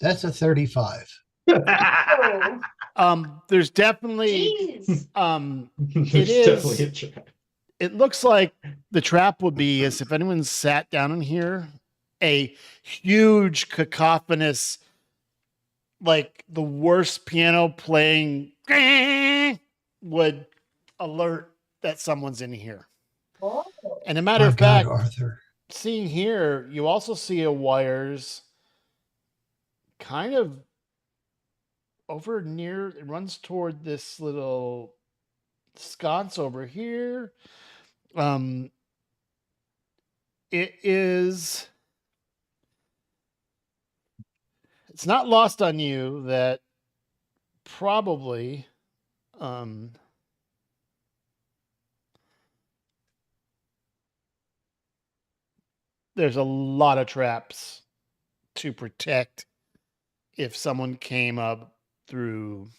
That's a 35. Oh, There's definitely jeez. There's is- definitely a trap. it looks like the trap would be as if anyone sat down in here, a huge cacophonous, like the worst piano playing would alert that someone's in here. Oh. And a matter My of God, fact, Arthur. seeing here, you also see a wires kind of over near, it runs toward this little sconce over here. It is, it's not lost on you that probably, there's a lot of traps to protect if someone came up through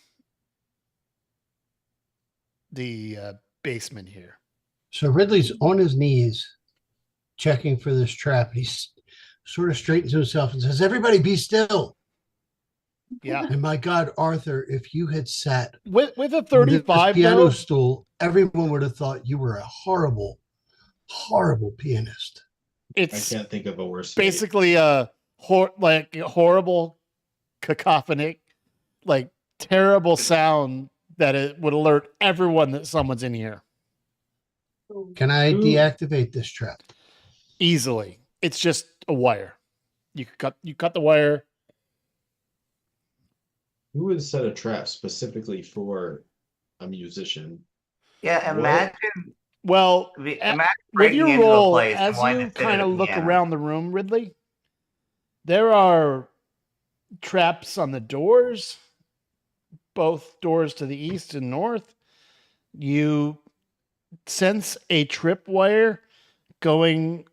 the basement here. So Ridley's on his knees checking for this trap. He sort of straightens himself and says, everybody be still. Yeah. And my God, Arthur, if you had sat With a on this 35 piano though, stool, everyone would have thought you were a horrible, horrible pianist. I it's can't think of a worse. fate. basically a horrible cacophonic, like terrible sound that it would alert everyone that someone's in here Can I Ooh. deactivate this trap? easily. It's just a wire. You cut the wire. Who would set a trap specifically for a musician? Yeah, What? imagine Well, imagine with breaking your into a roll, place and as wanting you to fit kind a of look piano. around the room, Ridley, there are traps on the doors, both doors to the east and north. You sense a tripwire going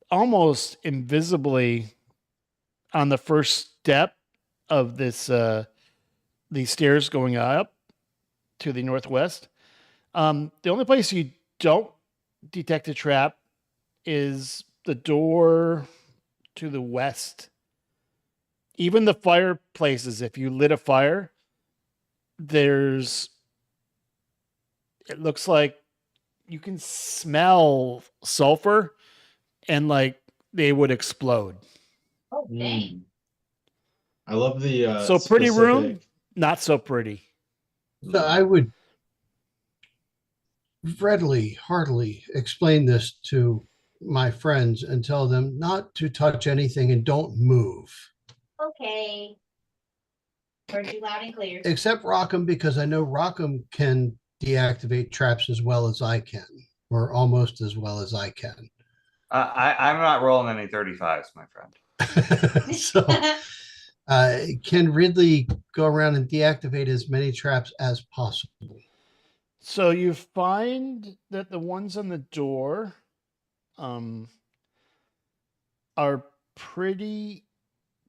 almost invisibly on the first step of this these stairs going up to the northwest. The only place you don't detect a trap is the door to the west. Even the fireplaces, if you lit a fire, it looks like you can smell sulfur and like they would explode. Oh, dang. Hmm. I love the So pretty room? specific- Not so pretty. So I would readily, heartily explain this to my friends and tell them not to touch anything and don't move. Okay. Heard you loud and clear. Except Rockham, because I know Rockham can deactivate traps as well as I can, or almost as well as I can. I'm not rolling any 35s, my friend. So can Ridley go around and deactivate as many traps as possible? So you find that the ones on the door are pretty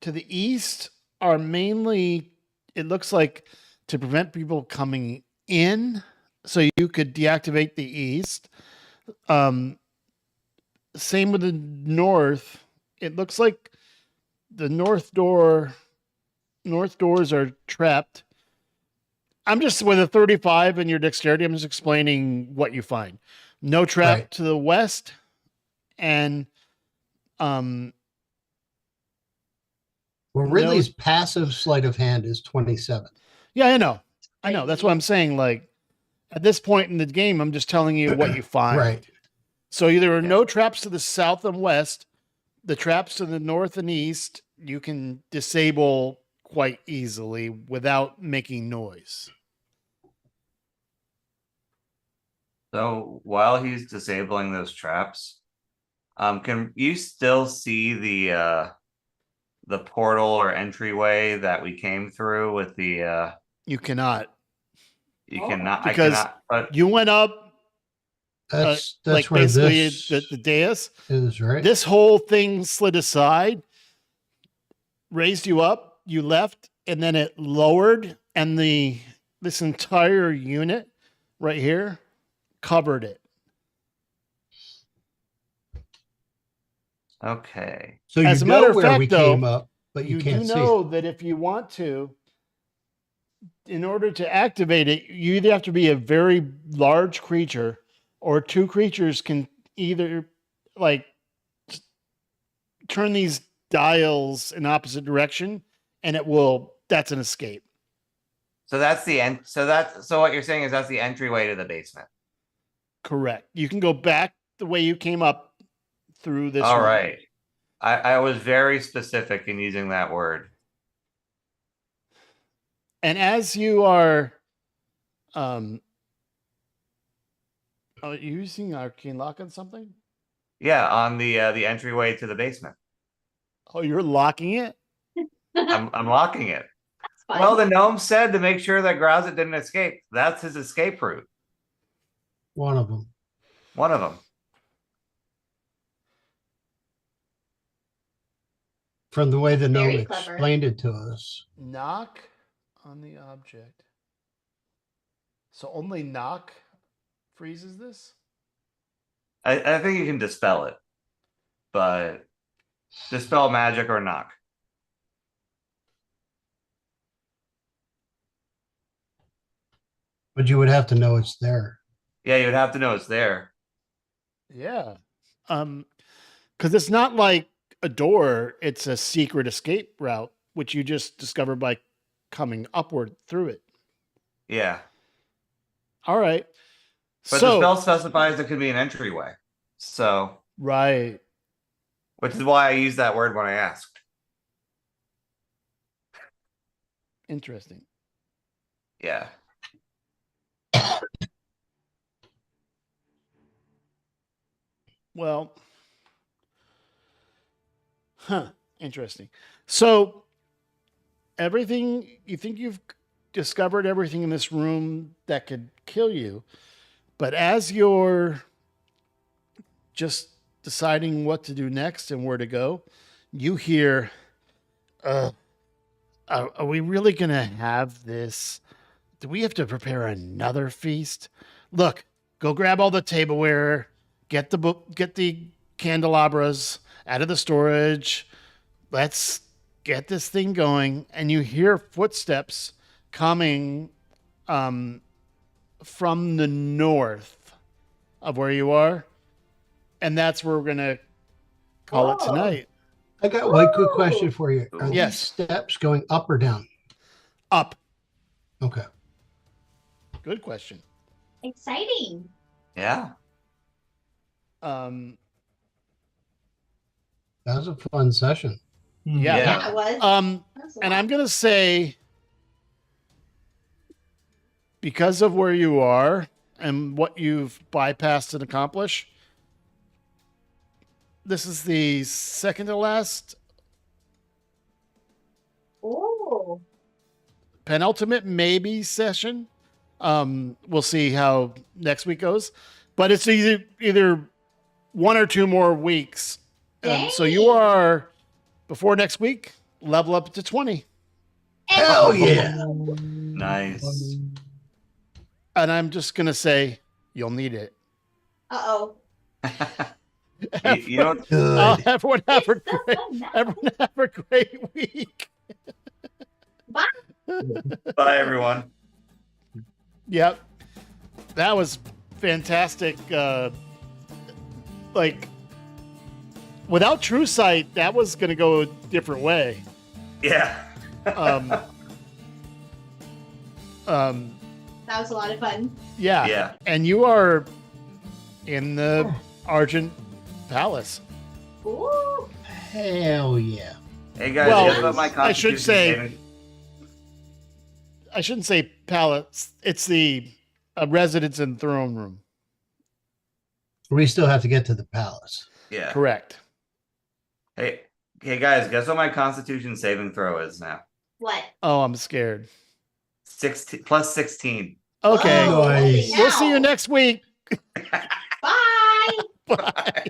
to the east, are mainly, it looks like, to prevent people coming in. So you could deactivate the east. Same with the north. It looks like the north doors are trapped. I'm just with a 35 and your dexterity, I'm just explaining what you find. No trap Right. to the west, and Well, Ridley's passive sleight of hand is 27. yeah, I know. That's what I'm saying. Like at this point in the game, I'm just telling you what you find. Right. So there are no traps to the south and west. The traps to the north and east, you can disable quite easily without making noise. So while he's disabling those traps, can you still see the portal or entryway that we came through with the You cannot. you Oh. cannot Because I cannot but You went up That's like where basically this the dais. is, right? This whole thing slid aside, raised you up, you left, and then it lowered, and this entire unit right here covered it. okay. So you As a go matter of where fact, we though, came up. but you You can't do see know it. that if you want to, in order to activate it, you either have to be a very large creature or two creatures can either like turn these dials in opposite direction and that's an escape. So that's the end. So what you're saying is that's the entryway to the basement. Correct. You can go back the way you came up through this All room. right. I was very specific in using that word. And as you are are you using arcane lock on something? Yeah, on the entryway to the basement. Oh, you're locking it? I'm locking it. That's fun. Well, the gnome said to make sure that Growzit didn't escape. That's his escape route. One of them. One of them. From the way the gnome Very clever. explained it to us. Knock on the object. So only knock freezes this? I think you can dispel it, but dispel magic or knock. But you would have to know it's there. Yeah, you'd have to know it's there. Yeah. Because it's not like a door, it's a secret escape route, which you just discover by coming upward through it. Yeah, All right. but the spell specifies it could be an entryway. So, right. which is why I used that word when I asked. Interesting. Yeah. Well, interesting. So, everything you think you've discovered everything in this room that could kill you, but as you're just deciding what to do next and where to go, you hear, are we really going to have this? Do we have to prepare another feast? Look, go grab all the tableware, get the candelabras out of the storage. Let's get this thing going. And you hear footsteps coming from the north of where you are. And that's where we're going to call it tonight. I got one quick question for you. Are Yes. these steps going up or down? Up. Okay. Good question. Exciting. Yeah. That was a fun session. Yeah. Yeah, it was. That was a And lot. I'm going to say, because of where you are and what you've bypassed and accomplished, this is the second to last, Oh, penultimate maybe session. We'll see how next week goes, but it's either one or two more weeks. So you Dang. are, before next week, level up to 20. Hell yeah. Nice. And I'm just going to say, you'll need it. Uh-oh. You don't. Good. Everyone have a It's so great, fun now. everyone have a great week. Bye. Bye, everyone. Yep. That was fantastic. Like, without True Sight, that was going to go a different way. Yeah. Um, That was a lot of fun. yeah. Yeah. And you are in the Argent Palace. Ooh. Hell yeah. Hey guys, Well, guess what my I should Constitution say- saving- I shouldn't say palace. It's the residence and throne room. We still have to get to the palace. Yeah. Correct. Hey guys, guess what my Constitution saving throw is now? What? Oh, I'm scared. 16 plus 16. Okay. Oh, holy Nice. We'll see you cow. next week. Bye. Bye.